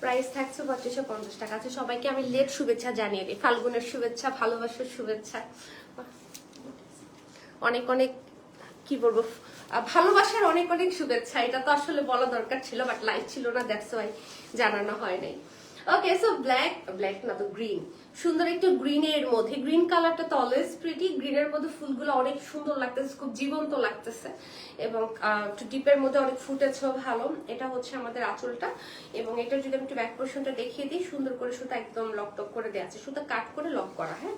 প্রাইস থাকছে 3550 টাকা। আছে সবাইকে আমি লেট শুভেচ্ছা জানিয়ে দিই, ফাল্গুনের শুভেচ্ছা, ভালোবাসার শুভেচ্ছা, অনেক অনেক কি বলবো, ভালোবাসার অনেক অনেক শুভেচ্ছা। এটা তো আসলে বলা দরকার ছিল, বাট লাইভ ছিল না, দ্যাটস ওয়াই জানানো হয় নাই। ওকে, সো ব্ল্যাক না তো গ্রিন, সুন্দর একটু গ্রিনের মধ্যে। গ্রিন কালারটা তো অলওয়েজ প্রিটি। গ্রিনের মধ্যে ফুলগুলো অনেক সুন্দর লাগতেছে, খুব জীবন্ত লাগতেছে, এবং একটু ডিপের মধ্যে অনেক ফুটেছেও ভালো। এটা হচ্ছে আমাদের আঁচলটা, এবং এটা যদি আমি একটু ব্যাক পোর্শনটা দেখিয়ে দিই, সুন্দর করে সুতা একদম লক টক করে দেওয়া আছে, সুতা কাট করে লক করা। হ্যাঁ,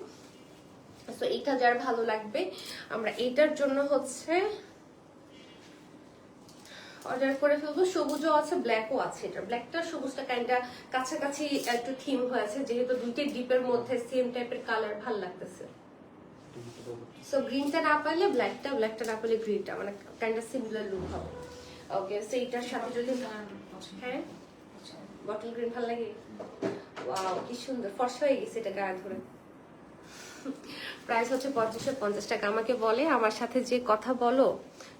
তো এটা যার ভালো লাগবে আমরা এটার জন্য হচ্ছে অর্ডার করে ফেলবো। সবুজও আছে, ব্ল্যাকও আছে। এটা ব্ল্যাকটা সবুজটা কাইন্ডা কাছাকাছি একটু থিম হয়েছে, যেহেতু দুইটা ডিপের মধ্যে সেম টাইপের কালার ভালো লাগতেছে। সো গ্রিনটা না পাইলে ব্ল্যাকটা, ব্ল্যাকটা না পাইলে গ্রিনটা, মানে কাইন্ডা সিমিলার লুক হবে। ওকে, সো এটার সাথে যদি হ্যাঁ বটল গ্রিন ভালো লাগে। ওয়াও, কি সুন্দর ফর্সা হয়ে গেছে এটা গায়ে ধরে। প্রাইস হচ্ছে 3550 টাকা। আমাকে বলে আমার সাথে যে কথা বলো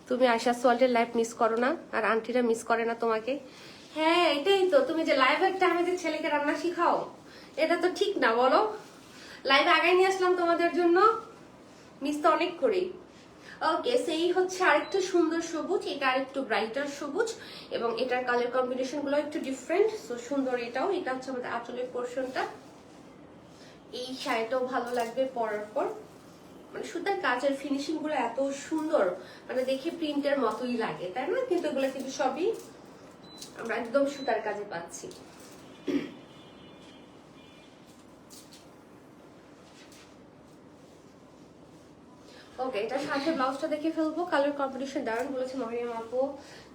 তুমি আয়শা সোয়াল্টের লাইভ মিস করো না, আর আন্টিরা মিস করে না তোমাকে। হ্যাঁ, এটাই তো, তুমি যে লাইভের টাইমে যে ছেলেকে রান্না শিখাও, এটা তো ঠিক না বলো। লাইভ আগে নিয়ে আসলাম তোমাদের জন্য, মিস তো অনেক করি। ওকে, সেই হচ্ছে আরেকটু সুন্দর সবুজ, এটা আরেকটু ব্রাইটার সবুজ, এবং এটার কালার কম্বিনেশন গুলো একটু ডিফারেন্ট। সো সুন্দর এটাও। এটা হচ্ছে আমাদের আঁচলের পোর্শনটা। এই শাড়িটাও ভালো লাগবে পরার পর। মানে সুতার কাজের ফিনিশিং গুলো এত সুন্দর, মানে দেখে প্রিন্টের মতোই লাগে, তাই না? কিন্তু এগুলো কিন্তু সবই আমরা একদম সুতার কাজে পাচ্ছি। ওকে, এটা সাথে ব্লাউজটা দেখে ফেলবো। কালার কম্বিনেশন দারুণ বলেছে মরিয়ম আপু।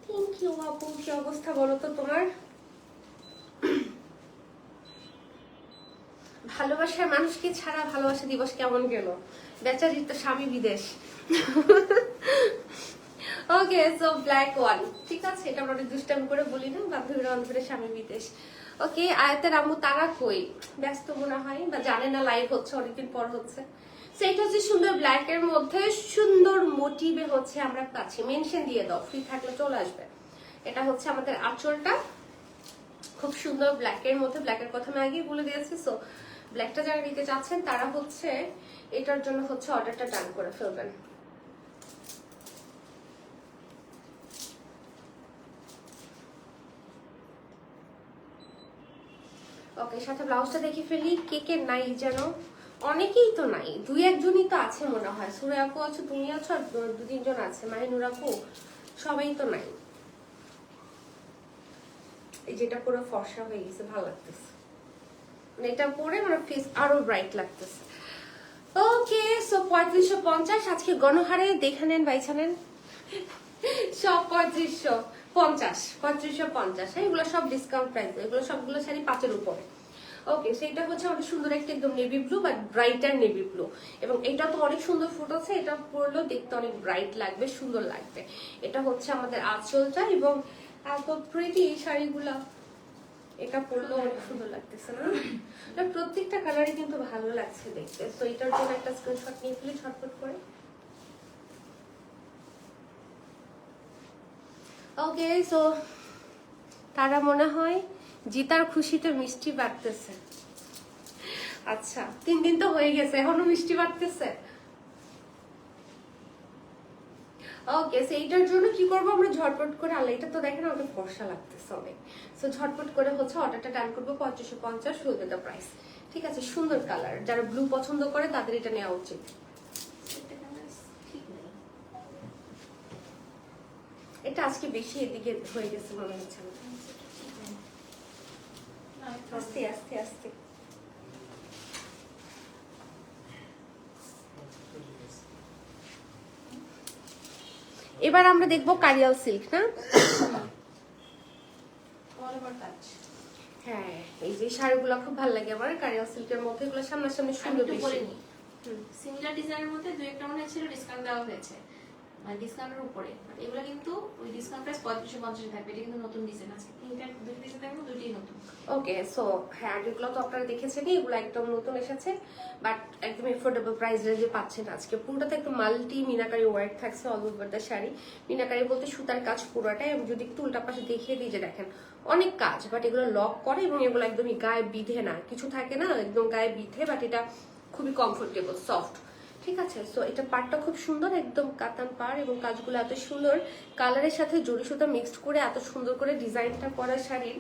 থ্যাংক ইউ আপু। কি অবস্থা বলো তো তোমার? ভালোবাসার মানুষকে ছাড়া ভালোবাসা দিবস কেমন গেল? বেচারির তো স্বামী বিদেশ। ওকে, সো ব্ল্যাক ওয়ান, ঠিক আছে, এটা আমরা দুষ্টামি করে বলি না, বান্ধবীরা অন্তরে স্বামী বিদেশ। ওকে, আয়াতের আম্মু তারা কই? ব্যস্ত মনে হয়, বা জানে না লাইভ হচ্ছে, অনেকদিন পর হচ্ছে। সেটা হচ্ছে সুন্দর ব্ল্যাক এর মধ্যে সুন্দর মোটিভে হচ্ছে আমরা পাচ্ছি। মেনশন দিয়ে দাও, ফ্রি থাকলে চলে আসবে। এটা হচ্ছে আমাদের আঁচলটা, খুব সুন্দর ব্ল্যাক এর মধ্যে। ব্ল্যাকের কথা আমি আগেই বলে দিয়েছি। সো ব্ল্যাকটা যারা নিতে চাচ্ছেন তারা হচ্ছে এটার জন্য হচ্ছে অর্ডারটা ডান করে ফেলবেন। ওকে, সাথে ব্লাউজটা দেখে ফেলি। কে কে নাই যেন? অনেকেই তো নাই, দুই একজনই তো আছে মনে হয়। সুরে আপু আছো, তুমি আছো, আর দু তিনজন আছে, মাহিনুর আপু, সবাই তো নাই। এই যেটা পুরো ফর্সা হয়ে গেছে, ভালো লাগতেছে, মানে এটা পরে আমার ফেস আরো ব্রাইট লাগতেছে। ওকে, সো 3550 আজকে গণহারে দেখে নেন, বাইছা নেন সব 3550। হ্যাঁ, এগুলো সব ডিসকাউন্ট প্রাইস, এগুলো সবগুলো শাড়ি 5-এর উপরে। ওকে, সেটা হচ্ছে অনেক সুন্দর একটা একদম navy blue, but brighter navy blue. এবং এটা তো অনেক সুন্দর ফুট আছে, এটা পরলেও দেখতে অনেক ব্রাইট লাগবে, সুন্দর লাগবে। এটা হচ্ছে আমাদের আঁচলটা, এবং এত প্রিটি শাড়িগুলা, এটা পরলেও অনেক সুন্দর লাগতেছে না? এটা প্রত্যেকটা কালারই কিন্তু ভালো লাগছে দেখতে। তো এটার জন্য একটা স্ক্রিনশট নিয়ে ফেলি ঝটপট করে। ওকে, সো তারা মনে হয় জিতার খুশিতে মিষ্টি বাড়তেছে। আচ্ছা, 3 দিন তো হয়ে গেছে, এখনো মিষ্টি বাড়তেছে। ওকে, সো এইটার জন্য কি করবো আমরা ঝটপট করে, আল্লাহ এটা তো দেখেন আমাকে ফর্সা লাগতেছে অনেক। সো ঝটপট করে হচ্ছে অর্ডারটা ডান করবো। 3550 হলবে দ্য প্রাইস। ঠিক আছে, সুন্দর কালার, যারা ব্লু পছন্দ করে তাদের এটা নেওয়া উচিত। এটা আজকে বেশি এদিকে হয়ে গেছে মনে হচ্ছে আমার। আস্তে আস্তে আস্তে। এবার আমরা দেখবো কারিয়াল সিল্ক, না? হ্যাঁ, এই যে শাড়িগুলো খুব ভালো লাগে আমার কারিয়াল সিল্কের মধ্যে। এগুলো সামনাসামনি সুন্দর বেশি। সিমিলার ডিজাইনের মধ্যে দুই একটা মনে ছিল ডিসকাউন্ট দেওয়া হয়েছে, মানে ডিসকাউন্টের উপরে। বাট এগুলো কিন্তু ওই ডিসকাউন্ট প্রাইস 3550 থাকবে। এটা কিন্তু নতুন ডিজাইন আছে, দুই ডিজাইন থাকবে, দুইটাই নতুন। ওকে, সো হ্যাঁ, এগুলো তো আপনারা দেখেছেন, এগুলো একদম নতুন এসেছে, বাট একদম এফোর্ডেবল প্রাইস রেঞ্জে পাচ্ছেন আজকে। পুরোটাতে একটু মাল্টি মিনাকারি ওয়ার্ক থাকছে all over the sari. Meenakari বলতে সুতার কাজ পুরোটাই। আমি যদি একটু উল্টা পাশে দেখিয়ে দিই, যে দেখেন অনেক কাজ, বাট এগুলো লক করে, এবং এগুলো একদমই গায়ে বিধে না, কিছু থাকে না একদম গায়ে বিধে, বাট এটা খুবই কমফোর্টেবল, সফট। ঠিক আছে, সো এটা পাড়টা খুব সুন্দর, একদম কাতান পাড়, এবং কাজগুলো এত সুন্দর, কালারের সাথে জরি সুতা মিক্সড করে এত সুন্দর করে ডিজাইনটা করা শাড়ির।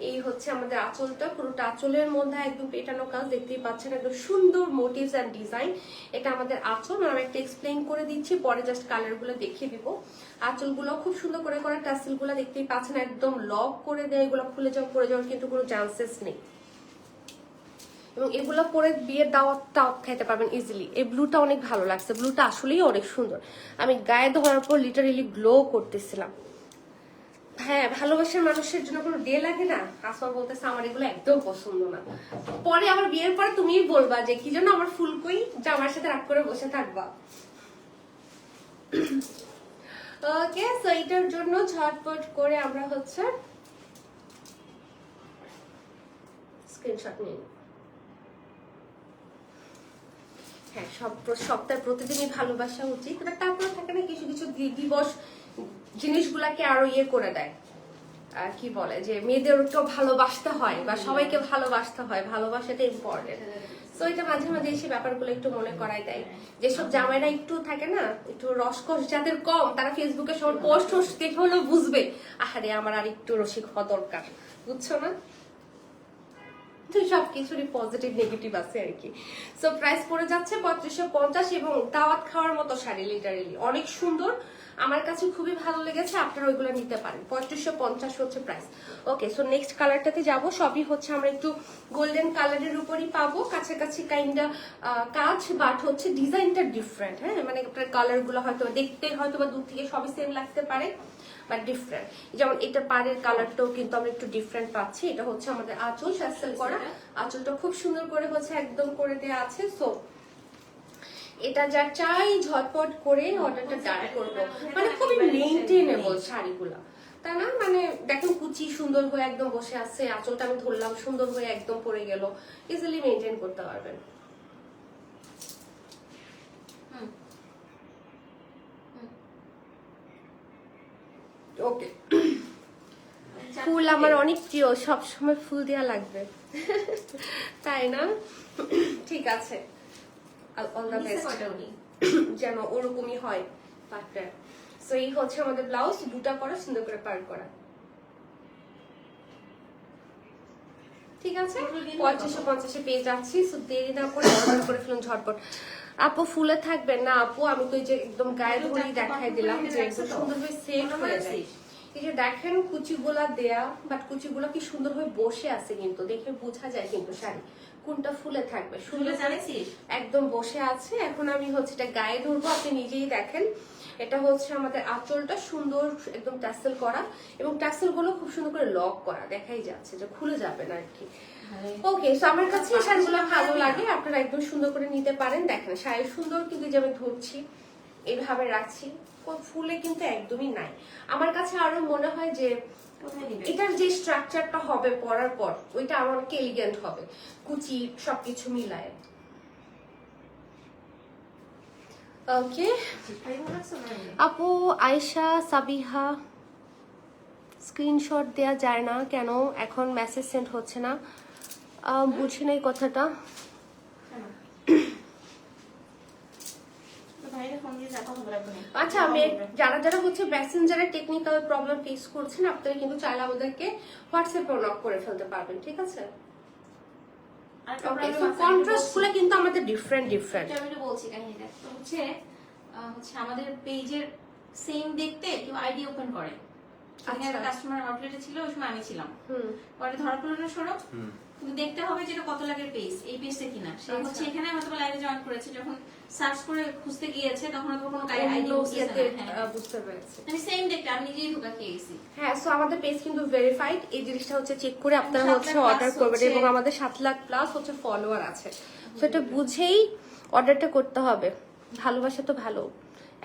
এই হচ্ছে আমাদের আঁচলটা, পুরোটা আঁচলের মধ্যে একদম পেটানো কাজ দেখতেই পাচ্ছেন, একদম সুন্দর মোটিভস এন্ড ডিজাইন। এটা আমাদের আঁচল, আমি একটা এক্সপ্লেইন করে দিচ্ছি, পরে জাস্ট কালারগুলো দেখিয়ে দিব। আঁচলগুলো খুব সুন্দর করে করা, টাসেলগুলো দেখতেই পাচ্ছেন একদম লক করে দেয়, এগুলো খুলে যাওয়া পড়ে যাওয়ার কিন্তু কোনো চান্সেস নেই। এবং এগুলো পরে বিয়ের দাওয়াতটা খাইতে পারবেন ইজিলি। এই ব্লুটা অনেক ভালো লাগছে, ব্লুটা আসলেই অনেক সুন্দর। আমি গায়ে ধরার পর লিটারেলি গ্লো করতেছিলাম। হ্যাঁ, ভালোবাসার মানুষের জন্য কোনো ডে লাগে না। আসমা বলতেছে আমার এগুলো একদম পছন্দ না। পরে আমার বিয়ের পরে তুমিই বলবা যে কি জন্য আমার ফুল কই, যে আমার সাথে রাগ করে বসে থাকবা। ওকে, সো এটার জন্য ঝটপট করে আমরা হচ্ছে স্ক্রিনশট নিয়ে, হ্যাঁ, সপ্তাহে প্রতিদিনই ভালোবাসা উচিত। এবার তারপরে থাকে না কিছু কিছু দিবস জিনিসগুলাকে আরো ইয়ে করে দেয়, আর কি বলে যে মেয়েদেরকেও ভালোবাসতে হয়, বা সবাইকে ভালোবাসতে হয়, ভালোবাসাটা ইম্পর্টেন্ট। তো এটা মাঝে মাঝে এসে ব্যাপারগুলো একটু মনে করাই দেয়। যেসব জামাইরা একটু থাকে না, একটু রসকস যাদের কম, তারা ফেসবুকে সব পোস্ট দেখে হলেও বুঝবে আহারে আমার আর একটু রসিক হওয়া দরকার, বুঝছো না? তো সবকিছুরই পজিটিভ নেগেটিভ আছে আর কি। সো প্রাইস পড়ে যাচ্ছে 3550 এবং দাওয়াত খাওয়ার মতো শাড়ি, লিটারেলি অনেক সুন্দর, আমার কাছে খুবই ভালো লেগেছে। আপনারা ওইগুলো নিতে পারেন। 3550 হচ্ছে প্রাইস। ওকে, সো নেক্সট কালারটাতে যাব। সবই হচ্ছে আমরা একটু গোল্ডেন কালারের উপরই পাবো, কাছাকাছি কাইন্ডা কাজ, বাট হচ্ছে ডিজাইনটা ডিফারেন্ট। হ্যাঁ, মানে আপনার কালার গুলো হয়তো দেখতে হয়তো বা দূর থেকে সবই সেম লাগতে পারে, বাট ডিফারেন্ট। যেমন এটা পাড়ের কালারটাও কিন্তু আমরা একটু ডিফারেন্ট পাচ্ছি। এটা হচ্ছে আমাদের আঁচল, ট্যাসেল করা আঁচলটা খুব সুন্দর করে হচ্ছে একদম করে দেওয়া আছে। সো এটা যা চাই ঝটপট করে অর্ডারটা ডান করবো। মানে খুবই মেইনটেনেবল শাড়িগুলা, তাই না? মানে দেখেন কুচি সুন্দর হয়ে একদম বসে আছে, আঁচলটা আমি ধরলাম সুন্দর হয়ে একদম পরে গেল, ইজিলি মেইনটেইন করতে পারবেন। ওকে, ফুল আমার অনেক প্রিয়, সব সময় ফুল দেয়া লাগবে তাই না? ঠিক আছে, অল দ্য বেস্ট, যেন ওরকমই হয় পাটটা। সো এই হচ্ছে আমাদের ব্লাউজ, বুটা করা, সুন্দর করে পার করা। ঠিক আছে, 3550 পেয়ে যাচ্ছি। সো দেরি না করে অর্ডার করে ফেলুন ঝটপট। আপু ফুলে থাকবেন না আপু? আমি তো এই যে একদম গায়ে ধরেই দেখাই দিলাম যে একদম সুন্দরভাবে সেট হয়ে যায়। এই যে দেখেন কুচিগুলা দেয়া, বাট কুচিগুলা কি সুন্দর হয়ে বসে আছে, কিন্তু দেখে বোঝা যায় কিন্তু শাড়ি কোনটা ফুলে থাকবে। সুন্দর একদম বসে আছে। এখন আমি হচ্ছে এটা গায়ে ধরবো, আপনি নিজেই দেখেন। এটা হচ্ছে আমাদের আঁচলটা সুন্দর একদম ট্যাসেল করা, এবং ট্যাসেল গুলো খুব সুন্দর করে লক করা, দেখাই যাচ্ছে যে খুলে যাবে না আর কি। ওকে, সো আমার কাছে এই শাড়িগুলো ভালো লাগে, আপনারা একদম সুন্দর করে নিতে পারেন। দেখেন শাড়ি সুন্দর, কিন্তু যে আমি ধরছি এইভাবে রাখছি, ফুলে কিন্তু একদমই নাই। আমার কাছে আরো মনে হয় যে এটার যে স্ট্রাকচারটা হবে পরার পর, ওইটা আরো অনেক এলিগেন্ট হবে, কুচি সবকিছু মিলায়। ওকে আপু, আয়েশা সাবিহা, স্ক্রিনশট দেয়া যায় না কেন? এখন মেসেজ সেন্ড হচ্ছে না, বুঝি নাই কথাটা। আচ্ছা, আমি যারা যারা হচ্ছে মেসেঞ্জারে টেকনিক্যাল প্রবলেম ফেস করছেন, আপনারা কিন্তু চাইলে আমাদেরকে হোয়াটসঅ্যাপে নক করে ফেলতে পারবেন। ঠিক আছে, কন্ট্রাস্টগুলো কিন্তু আমাদের ডিফারেন্ট ডিফারেন্ট। আমি তো বলছি কাহিনীটা তো হচ্ছে আমাদের পেজের সেম দেখতে কেউ আইডি ওপেন করে। আচ্ছা, কাস্টমার আউটলেটে ছিল, ওই সময় আমি ছিলাম। পরে ধরা পড়লো না, সরো কিন্তু দেখতে হবে যে এটা কত লাখের পেজ, এই পেজটা কিনা। সে হচ্ছে এখানে হয়তো লাইভে জয়েন করেছে, যখন সার্চ করে খুঁজতে গিয়েছে তখন তো কোনো আইডি বুঝতে পেরেছি। আমি সেম দেখতে আমি নিজেই ধোকা খেয়ে গেছি। হ্যাঁ, সো আমাদের পেজ কিন্তু ভেরিফাইড, এই জিনিসটা হচ্ছে চেক করে আপনারা হচ্ছে অর্ডার করবেন, এবং আমাদের 7 লাখ প্লাস হচ্ছে ফলোয়ার আছে। সো এটা বুঝেই অর্ডারটা করতে হবে। ভালোবাসা তো ভালো,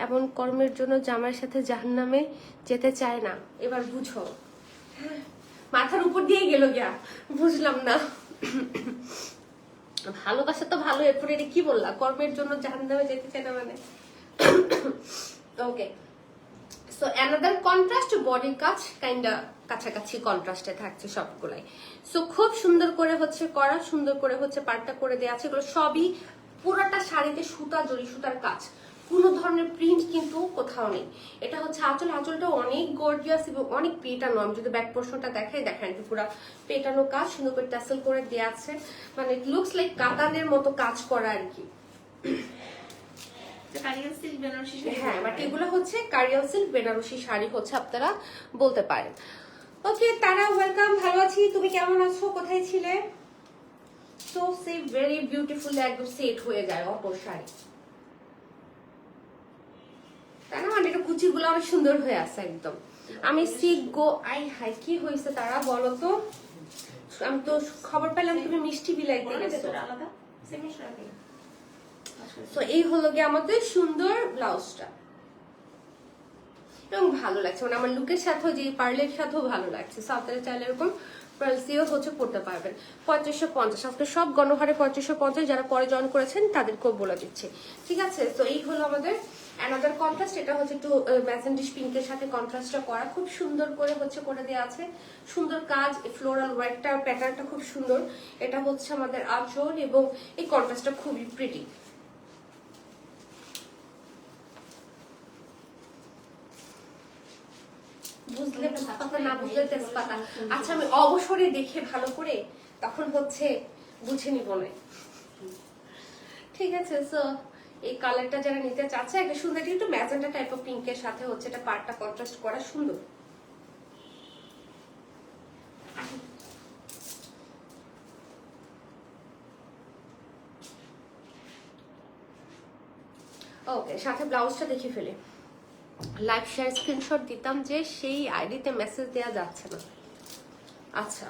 এমন কর্মের জন্য জামার সাথে জাহান্নামে যেতে চায় না, এবার বুঝো। মাথার উপর দিয়ে গেল গিয়া, বুঝলাম না। ভালোবাসা তো ভালো, এরপরে এটা কি বললা? কর্মের জন্য জাহান্নামে যেতে চায় না মানে? ওকে, সো অ্যানাদার কন্ট্রাস্ট, বডি কাজ কাইন্ডা কাছাকাছি কন্ট্রাস্টে থাকছে সবগুলাই। সো খুব সুন্দর করে হচ্ছে করা, সুন্দর করে হচ্ছে পার্টটা করে দেওয়া আছে। এগুলো সবই পুরোটা শাড়িতে সুতা, জরি সুতার কাজ, কোনো ধরনের প্রিন্ট কিন্তু কোথাও নেই। এটা হচ্ছে আঁচল, আঁচলটা অনেক গর্জিয়াস এবং অনেক পেটানো। আমি যদি ব্যাক পোর্শনটা দেখাই, দেখেন পুরো পেটানো কাজ, সুন্দর করে ট্যাসেল করে দেওয়া আছে, মানে লুকস লাইক কাতানের মতো কাজ করা আর কি। হ্যাঁ, বাট এগুলো হচ্ছে কারিয়াল সিল্ক বেনারসি শাড়ি হচ্ছে আপনারা বলতে পারেন। ওকে, তারা ওয়েলকাম, ভালো আছি, তুমি কেমন আছো, কোথায় ছিলে? সো সে ভেরি বিউটিফুল, একদম সেট হয়ে যায় অপর শাড়ি, তাই না? মানে এটা কুচিগুলো অনেক সুন্দর হয়ে আছে একদম। আমি সিক গো, আই হাই কি হয়েছে তারা বলো তো? আমি তো খবর পেলাম তুমি মিষ্টি বিলাইতে গেছো। তো এই হলো গিয়ে আমাদের সুন্দর ব্লাউজটা, এবং ভালো লাগছে, মানে আমার লুকের সাথেও যে পার্লের সাথেও ভালো লাগছে। সাউথের চাইলে এরকম পার্লসিও হচ্ছে পড়তে পারবেন। 3550 আজকে সব গণহারে 3550, যারা পরে জয়েন করেছেন তাদেরকেও বলে দিচ্ছে। ঠিক আছে, তো এই হলো আমাদের অ্যানাদার কন্ট্রাস্ট। এটা হচ্ছে একটু ম্যাজেন্ডিশ পিঙ্কের সাথে কন্ট্রাস্টটা করা, খুব সুন্দর করে হচ্ছে করে দেওয়া আছে, সুন্দর কাজ। ফ্লোরাল হোয়াইটটা প্যাটার্নটা খুব সুন্দর। এটা হচ্ছে আমাদের আঁচল, এবং এই কন্ট্রাস্টটা খুবই প্রিটি। বুঝলে না বুঝলে তেজপাতা। আচ্ছা, আমি অবসরে দেখে ভালো করে তখন হচ্ছে বুঝে নিব না। ঠিক আছে, সো এই কালারটা যারা নিতে চাচ্ছে একটা সুন্দর একটু ম্যাজেন্টা টাইপ অফ পিঙ্কের সাথে হচ্ছে এটা পাড়টা কন্ট্রাস্ট করা সুন্দর। ওকে, সাথে ব্লাউজটা দেখে ফেলে। লাইভ শেয়ার স্ক্রিনশট দিতাম যে সেই আইডিতে মেসেজ দেওয়া যাচ্ছে না। আচ্ছা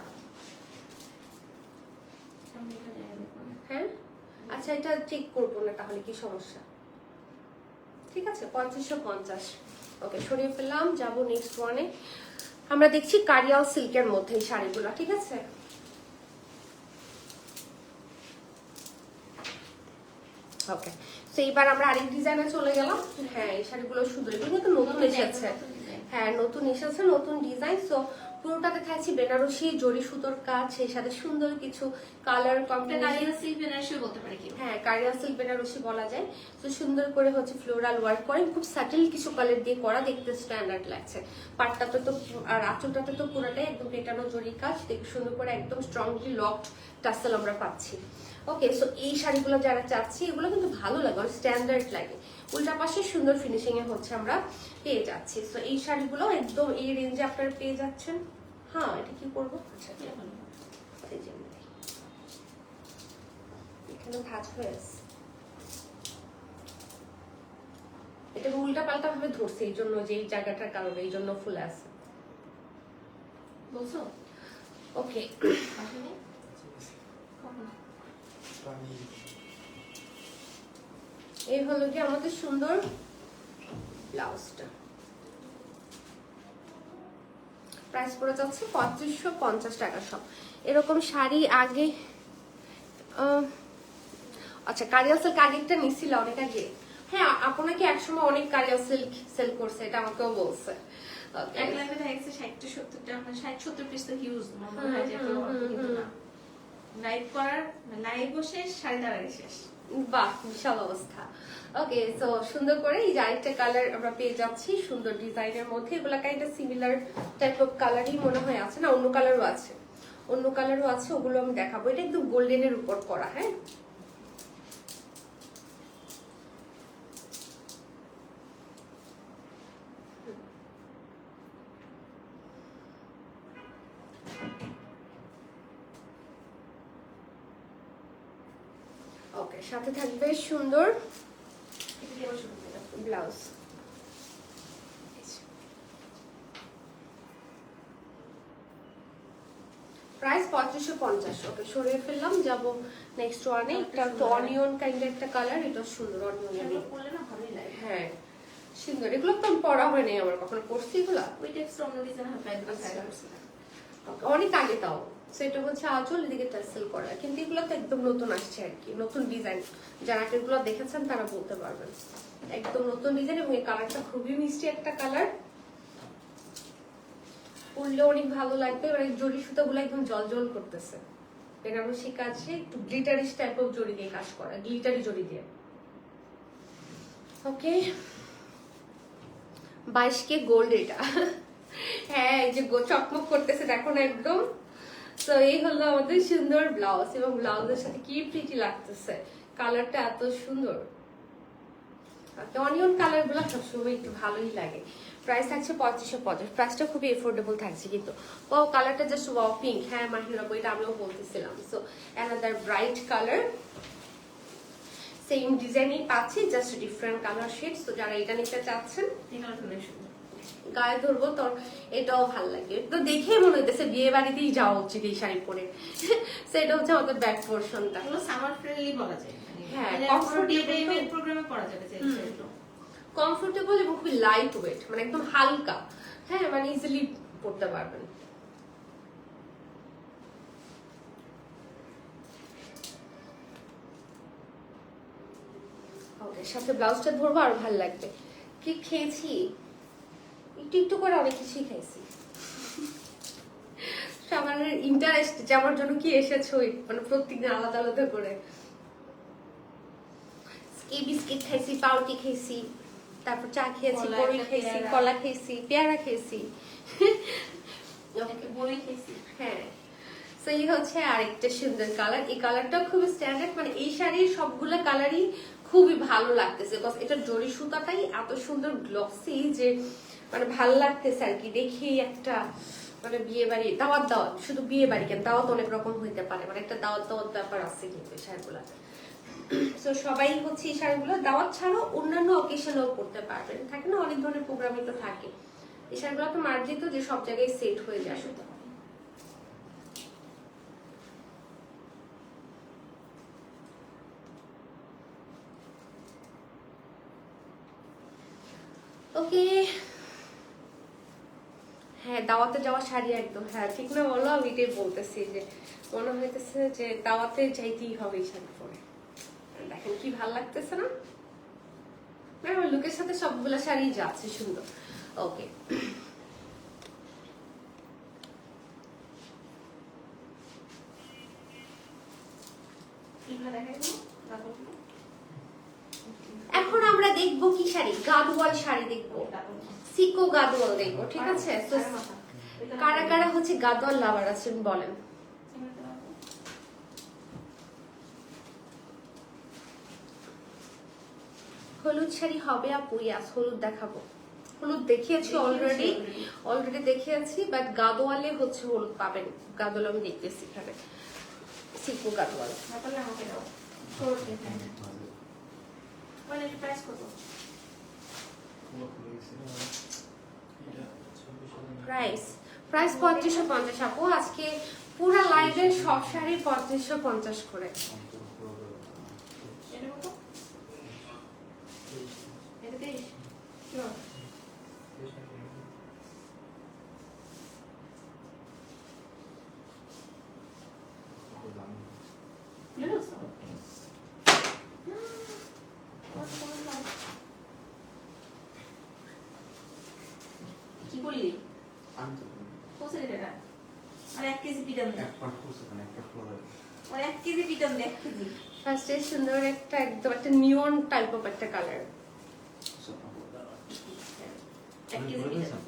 হ্যাঁ, আচ্ছা এটা চেক করবো না তাহলে, কি সমস্যা? ঠিক আছে, 3550। ওকে, সরিয়ে ফেললাম। যাবো নেক্সট ওয়ানে। আমরা দেখছি কারিয়াল সিল্কের মধ্যে এই শাড়িগুলো। ঠিক আছে, ওকে, তো এইবার আমরা আরেক ডিজাইনে চলে গেলাম। হ্যাঁ, এই শাড়িগুলো সুন্দর, এগুলো কিন্তু নতুন এসেছে। হ্যাঁ, নতুন এসেছে, নতুন ডিজাইন। সো পুরোটাতে থাকছে বেনারসি জরি সুতোর কাজ, সেই সাথে সুন্দর কিছু কালার কম্বিনেশন। সিল্ক বেনারসি বলতে পারি কি? হ্যাঁ, কারিয়া সিল্ক বেনারসি বলা যায়। তো সুন্দর করে হচ্ছে ফ্লোরাল ওয়ার্ক করে, খুব সাটেল কিছু কালার দিয়ে করা, দেখতে স্ট্যান্ডার্ড লাগছে। পাটটাতে তো আর আঁচলটাতে তো পুরোটাই একদম পেটানো জরি কাজ, দেখে সুন্দর করে একদম স্ট্রংলি লকড টাসেল আমরা পাচ্ছি। ওকে, সো এই শাড়িগুলো যারা চাচ্ছি, এগুলো কিন্তু ভালো লাগে, স্ট্যান্ডার্ড লাগে। উল্টা পাশে সুন্দর ফিনিশিং এ হচ্ছে আমরা পেয়ে যাচ্ছি। সো এই শাড়িগুলো একদম এই রেঞ্জে আপনারা পেয়ে যাচ্ছেন। হ্যাঁ, এটা কি করবো? আচ্ছা, এখানে ভাঁজ হয়ে আছে, এটা উল্টা পাল্টা ভাবে ধরছে, এই জন্য যে এই জায়গাটার কারণে এই জন্য ফুলে আছে বলছো। ওকে, এই হলো কি আমাদের সুন্দর ব্লাউজটা। প্রাইস পড়ে যাচ্ছে 3550 টাকা সব। এরকম শাড়ি আগে আচ্ছা, কারিয়া সিল্ক আগেরটা নিছিল অনেক আগে। হ্যাঁ, আপনাকে একসময় অনেক কারিয়া সিল্ক সেল করছে, এটা আমাকেও বলছে। এক লাইভে দেখছে 60-70টা, 60-70 পিস তো হিউজ মনে হয় যে কিন্তু না। লাইভ করার লাইভ বসে শাড়ি দাঁড়ায় শেষ। বাহ, বিশাল অবস্থা। ওকে, তো সুন্দর করে এই যে আরেকটা কালার আমরা পেয়ে যাচ্ছি সুন্দর ডিজাইনের মধ্যে। এগুলা কাইন্ডটা সিমিলার টাইপ অফ কালারই মনে হয় আছে, না অন্য কালারও আছে? অন্য কালারও আছে, ওগুলো আমি দেখাবো। এটা একদম গোল্ডেনের উপর করা। হ্যাঁ, ওকে, সাথে থাকবে সুন্দর ব্লাউজ। প্রাইস 3550। ওকে, সরিয়ে ফেললাম। যাবো নেক্সট ওয়ানে। এটা তো অনিয়ন কাইন্ডের একটা কালার, এটা সুন্দর অনিয়ন। পরলে না ভালোই লাগে। হ্যাঁ, সুন্দর। এগুলো তো আমি পরা হয় নাই আমার কখনো, পরছি এগুলা? ওই টেক্সট অন্য ডিজাইন হালকা একদম অনেক আগে, তাও সেটা হচ্ছে আঁচল এদিকে টাসেল করা, কিন্তু এগুলো তো একদম নতুন আসছে আর কি, নতুন ডিজাইন। যারা এগুলো দেখেছেন তারা বলতে পারবেন, একদম নতুন ডিজাইন। এবং এই কালারটা খুবই মিষ্টি একটা কালার, পরলে অনেক ভালো লাগবে। এবার জরি সুতাগুলো একদম জল জল করতেছে, বেনারসি কাজে একটু গ্লিটারিশ টাইপ অফ জরি দিয়ে কাজ করা, গ্লিটারি জরি দিয়ে। ওকে, 22K গোল্ড এটা। হ্যাঁ, এই যে চকমক করতেছে দেখো না একদম। তো এই হলো আমাদের সুন্দর ব্লাউজ, এবং ব্লাউজের সাথে কি প্রিটি লাগতেছে, কালারটা এত সুন্দর। অনিয়ন কালার গুলো সবসময় একটু ভালোই লাগে। প্রাইস থাকছে 3550। প্রাইসটা খুবই এফোর্ডেবল থাকছে কিন্তু। ও কালারটা জাস্ট ওয়াও পিঙ্ক। হ্যাঁ মাহিরা, এটা আমিও বলতেছিলাম। So another bright colour, same ডিজাইনই পাচ্ছি, জাস্ট ডিফারেন্ট কালার শেড। তো যারা এটা নিতে চাচ্ছেন, গায়ে ধরবো তো এটাও ভাল লাগে, তো দেখেই মনে হইতেছে বিয়ে বাড়িতেই যাওয়া উচিত এই শাড়ি পরে। সেটা হচ্ছে আমাদের ব্যাক পোর্শনটা, সামার ফ্রেন্ডলি বলা যায়। হ্যাঁ, কমফোর্টেবল প্রোগ্রামে পরা যাবে, কমফোর্টেবল এবং খুবই লাইট ওয়েট, মানে একদম হালকা। হ্যাঁ, মানে ইজিলি পরতে পারবেন। ওকে, সাথে ব্লাউজটা ধরবো আরো ভালো লাগবে। কি খেয়েছি একটু একটু করে, অনেক কিছুই খাইছি। আমার ইন্টারেস্ট যে আমার জন্য কি এসেছো, মানে প্রত্যেকদিন আলাদা আলাদা করে। বিস্কিট খাইছি, পাউরুটি খেয়েছি, তারপর চা খেয়েছি, বড়ি খেয়েছি, কলা খেয়েছি, পেয়ারা খেয়েছি, বড়ি খেয়েছি। হ্যাঁ, তো এই হচ্ছে আরেকটা সুন্দর কালার, এই কালারটাও খুবই স্ট্যান্ডার্ড, মানে এই শাড়ির সবগুলো কালারই খুবই ভালো লাগতেছে, বিকজ এটা জরি সুতাটাই এত সুন্দর গ্লসি যে মানে ভালো লাগতেছে আর কি। দেখি একটা মানে বিয়ে বাড়ি দাওয়াত দাওয়াত, শুধু বিয়ে বাড়ি কেন, দাওয়াত অনেক রকম হইতে পারে, মানে একটা দাওয়াত দাওয়াত ব্যাপার আছে কিন্তু এই শাড়িগুলোতে। তো সবাই হচ্ছে এই শাড়িগুলো দাওয়াত ছাড়াও অন্যান্য অকেশনেও পড়তে পারবেন, থাকে না অনেক ধরনের প্রোগ্রামই তো থাকে। এই শাড়িগুলো তো মার্জিত যে সব জায়গায় সেট হয়ে যায়। ওকে, হ্যাঁ দাওয়াতে যাওয়া শাড়ি একদম, হ্যাঁ ঠিক না বলো, আমি এটাই বলতেছি যে মনে হইতেছে যে দাওয়াতে যাইতেই হবে এই শাড়ি পরে। দেখেন কি ভাল লাগতেছে না, আমার লুকের সাথে সবগুলা শাড়ি যাচ্ছে সুন্দর। ওকে, এখন আমরা দেখবো কি শাড়ি, গাদওয়াল শাড়ি দেখবো, সিকো গাদওয়াল দেখবো, ঠিক আছে? তো কারা কারা হচ্ছে গাদওয়াল লাভার আছেন বলেন। হলুদ শাড়ি হবে আপু, ইয়াস হলুদ দেখাবো, হলুদ দেখিয়েছি অলরেডি দেখিয়েছি, বাট গাদওয়ালে হচ্ছে হলুদ পাবেন, গাদওয়াল আমি দেখতেছি এখানে, সিকো গাদওয়াল। প্রাইস 3550 আপু, আজকে পুরো লাইভের সব শাড়ি 3550 করে। কি বললি? কোসে এটা আর 1 কেজি পিটান দে, আর 1 কেজি পিটান দে, 1 কেজি। ফার্স্টে সুন্দর একটা একদম একটা নিয়ন টাইপ অফ একটা কালার, 1 কেজি পিটান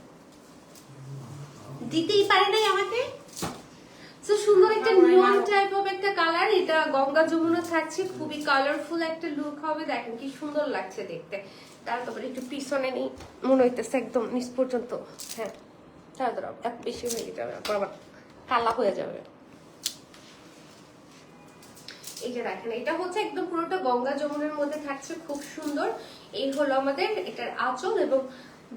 দিতেই পারে নাই আমাকে। সো সুন্দর একটা নিয়ন টাইপ অফ একটা কালার, এটা গঙ্গা যমুনা থাকছে, খুবই কালারফুল একটা লুক হবে, দেখেন কি সুন্দর লাগছে দেখতে। তারপরে একটু পিছনে নেই, মনে হইতেছে একদম নিচ পর্যন্ত, হ্যাঁ তারপর এক বেশি হয়ে যাবে, আবার কালা হয়ে যাবে। এই যে দেখেন এটা হচ্ছে একদম পুরোটা গঙ্গা যমুনার মধ্যে থাকছে, খুব সুন্দর। এই হলো আমাদের এটার আঁচল এবং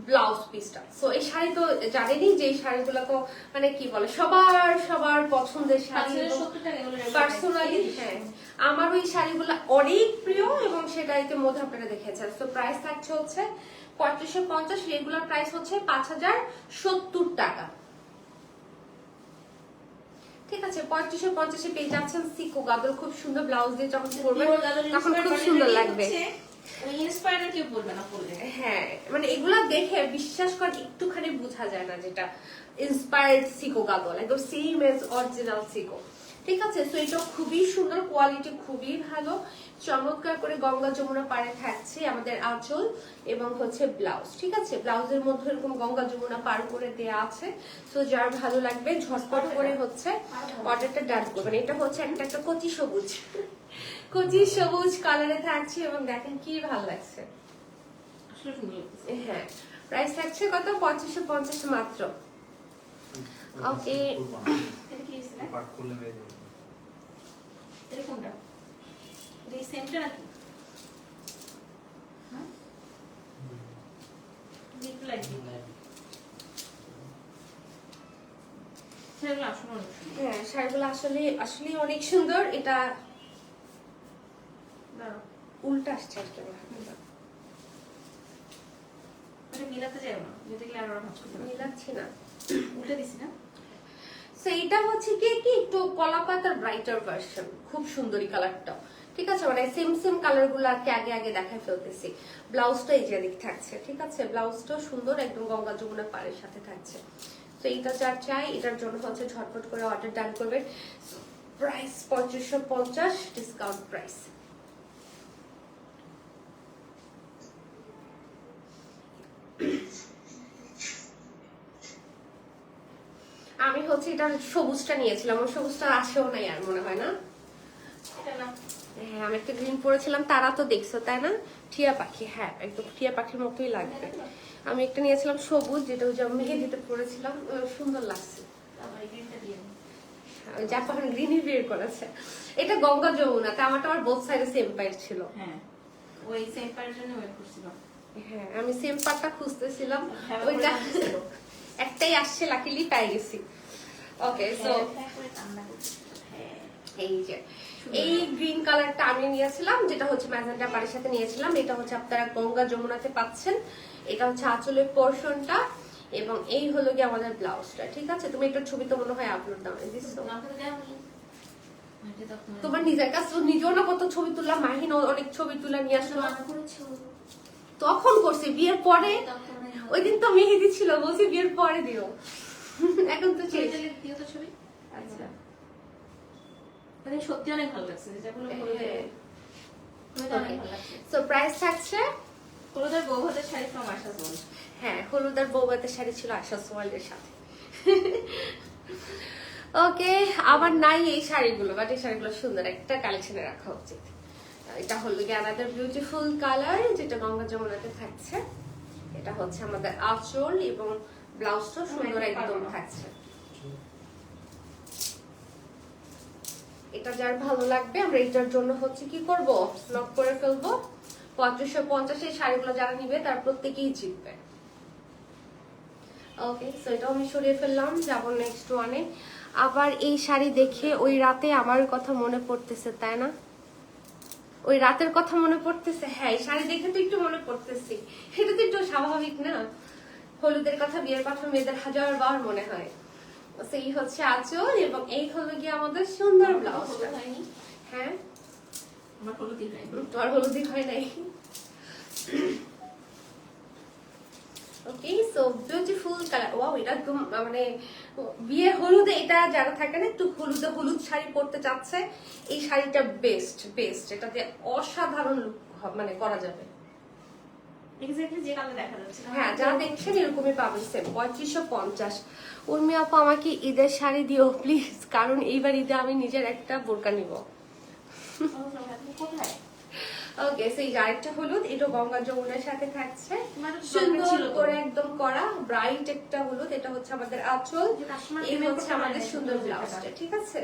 ব্লাউজ পিসটা। সো এই শাড়ি তো জানেনই যে এই শাড়িগুলো তো মানে কি বলে সবার পছন্দের শাড়ি, পার্সোনালি হ্যাঁ আমার ওই শাড়িগুলো অনেক প্রিয়, এবং সেটা ইতিমধ্যে আপনারা দেখেছেন। তো প্রাইস থাকছে হচ্ছে 3550, রেগুলার প্রাইস হচ্ছে 5070 টাকা, ঠিক আছে? 3550 পেয়ে যাচ্ছেন সিকো গাদল, খুব সুন্দর ব্লাউজ দিয়ে যখন পরবেন তখন খুব সুন্দর লাগবে। ইন্সপায়ার্ড কেউ বলবে না পরলে, হ্যাঁ মানে এগুলা দেখে বিশ্বাস করেন একটুখানি বোঝা যায় না যেটা ইন্সপায়ার্ড সিকো গাদল, একদম সেম এজ অরিজিনাল সিকো, ঠিক আছে? তো এটা খুবই সুন্দর, কোয়ালিটি খুবই ভালো, চমৎকার করে গঙ্গা যমুনা পাড়ে থাকছে আমাদের আঁচল এবং হচ্ছে ব্লাউজ, ঠিক আছে? ব্লাউজের মধ্যে এরকম গঙ্গা যমুনা পার করে দেয়া আছে। তো যার ভালো লাগবে ঝটপট করে হচ্ছে অর্ডারটা ডান করবেন। এটা হচ্ছে একটা কচি সবুজ কালারে থাকছে, এবং দেখেন কি ভালো লাগছে, হ্যাঁ। প্রাইস থাকছে কত? 3550 মাত্র। ওকে, কোনটা এই সেমটা নাকি? হ্যাঁ দেখতে লাগবে, শাড়িগুলো আসলে অনেক সুন্দর। হ্যাঁ শাড়িগুলো আসলে অনেক সুন্দর। এটা উল্টা আসছে আর কি, মিলাতে যাই না, যেতে গেলে আরো ভাঁজ করতে মিলাচ্ছি না, উল্টে দিছি না। সেইটা হচ্ছে কি একটু কলা পাতার ব্রাইটার ভার্সন, খুব সুন্দরী কালারটা, ঠিক আছে? মানে সেম কালার গুলো আগে দেখায় ফেলতেছি। ব্লাউজটা এই যে দিক থাকছে, ঠিক আছে? ব্লাউজটাও সুন্দর, একদম গঙ্গা যমুনা পাড়ের সাথে থাকছে। তো এইটা যার চাই এটার জন্য হচ্ছে ঝটপট করে অর্ডার ডান করবেন। Price 3550, discount price. আমি হচ্ছে এটা সবুজটা নিয়েছিলাম, ওই সবুজটা আসেও নাই আর মনে হয় না। এটা না, হ্যাঁ আমি একটা গ্রিন পরেছিলাম, তারা তো দেখছো তাই না, টিয়া পাখি, হ্যাঁ একদম টিয়া পাখির মতোই লাগবে। আমি একটা নিয়েছিলাম সবুজ, যেটা ওই যে মেহেদিতে পরেছিলাম, সুন্দর লাগছে। তারপর এই গ্রিনটা দিয়ে দিন। জাপান গ্রিনই বের করেছে। এটা গঙ্গা যমুনা, তা আমার বোথ সাইডে সেম পাইর ছিল। হ্যাঁ, ওই সেম পারের জন্য ওয়েট করছিলাম। হ্যাঁ আমি সেম পারটা খুঁজতেছিলাম, হ্যাঁ, ওইটা ওটা ছিল। একটাই আসছে, লাকিলি পেয়ে গেছি। ওকে সো হ্যাঁ, করে কান্না করছি। হ্যাঁ, এই যে এই গ্রিন কালারটা আমি নিয়েছিলাম, যেটা হচ্ছে ম্যাজেন্টা পাড়ের সাথে নিয়েছিলাম। এটা হচ্ছে আপনারা গঙ্গা যমুনাতে পাচ্ছেন। এটা হচ্ছে আঁচলের পোরশনটা, এবং এই হলো গিয়ে আমাদের ব্লাউজটা। ঠিক আছে, তুমি একটা ছবি তো মনে হয় আপলোড দাও দিছো। তোমাকে তো দেওনি। এটা তো আপনার- তোমার নিজের কাছে নিজেও না কত ছবি তুললাম, মাহিন অনেক ছবি তুলে নিয়ে আসলো। রান্না করেছো? তখন করছি বিয়ের পরে, ওই দিন তো মেহেদি ছিল, বলছি বিয়ের পরে দিও। এখন তো ছবি চেঞ্জ। তুলে দিও তো ছবি। আচ্ছা। মানে সত্যি অনেক ভালো লাগছে, যেগুলো হলুদের অনেক ভালো লাগছে। সো প্রাইস থাকছে, হলুদের বউ ভাতের শাড়ি ফ্রম আশা বোন। হ্যাঁ হলুদার বৌবাতের শাড়ি ছিল আশা সোয়ালের সাথে। ওকে, আবার নাই এই শাড়িগুলো, বাট এই শাড়িগুলো সুন্দর, একটা কালেকশনে রাখা উচিত। এটা হলো গিয়ে আমাদের বিউটিফুল কালার, যেটা গঙ্গা যমুনাতে থাকছে। এটা হচ্ছে আমাদের আঁচল এবং ব্লাউজটা সুন্দর একদম থাকছে। এটা যার ভালো লাগবে, আমরা এটার জন্য হচ্ছে কি করব, লক করে ফেলবো। 3550 এই শাড়িগুলো যারা নিবে তার প্রত্যেকেই জিতবে। ওকে সো এটাও আমি সরিয়ে ফেললাম, যাব নেক্সট ওয়ানে। আবার এই শাড়ি দেখে ওই রাতে আমার কথা মনে পড়তেছে, তাই না? ওই রাতের কথা মনে পড়তেছে। হ্যাঁ এই শাড়ি দেখে তো একটু মনে পড়তেছে, এটা তো একটু স্বাভাবিক না? হলুদের কথা, বিয়ের কথা মেয়েদের হাজার বার মনে হয়। সেই হচ্ছে আঁচল, এবং এই হলো গিয়ে আমাদের সুন্দর ব্লাউজটা। হয়নি, হ্যাঁ আমার হলুদই হয়নি। তোমার হলুদি হয় নাই। Okay so beautiful colour, wow এটা একদম মানে বিয়ে হলুদে, এটা যারা থাকে না একটু হলুদে হলুদ শাড়ি পরতে চাচ্ছে, এই শাড়িটা বেস্ট বেস্ট, এটাতে অসাধারণ লুক মানে করা যাবে। এক্স্যাক্টলি যে কালার দেখা যাচ্ছে। হ্যাঁ যারা দেখছেন এরকমই পাবেন সেম 3550। উর্মি আপু আমাকে ঈদের শাড়ি দিও প্লিজ, কারণ এইবার ঈদে আমি নিজের একটা বোরকা নিব। কোথায়? ওকে সেই আরেকটা হলুদ, এটা গঙ্গা যমুনার সাথে থাকছে, তোমার তো সুন্দর ছিল তো। করে একদম করা ব্রাইট একটা হলুদ। এটা হচ্ছে আমাদের আঁচল, যে কাস্টমার এই payment হচ্ছে করতে আমাদের পারে, সুন্দর সুন্দর ব্লাউজটা। টাকা। ঠিক আছে,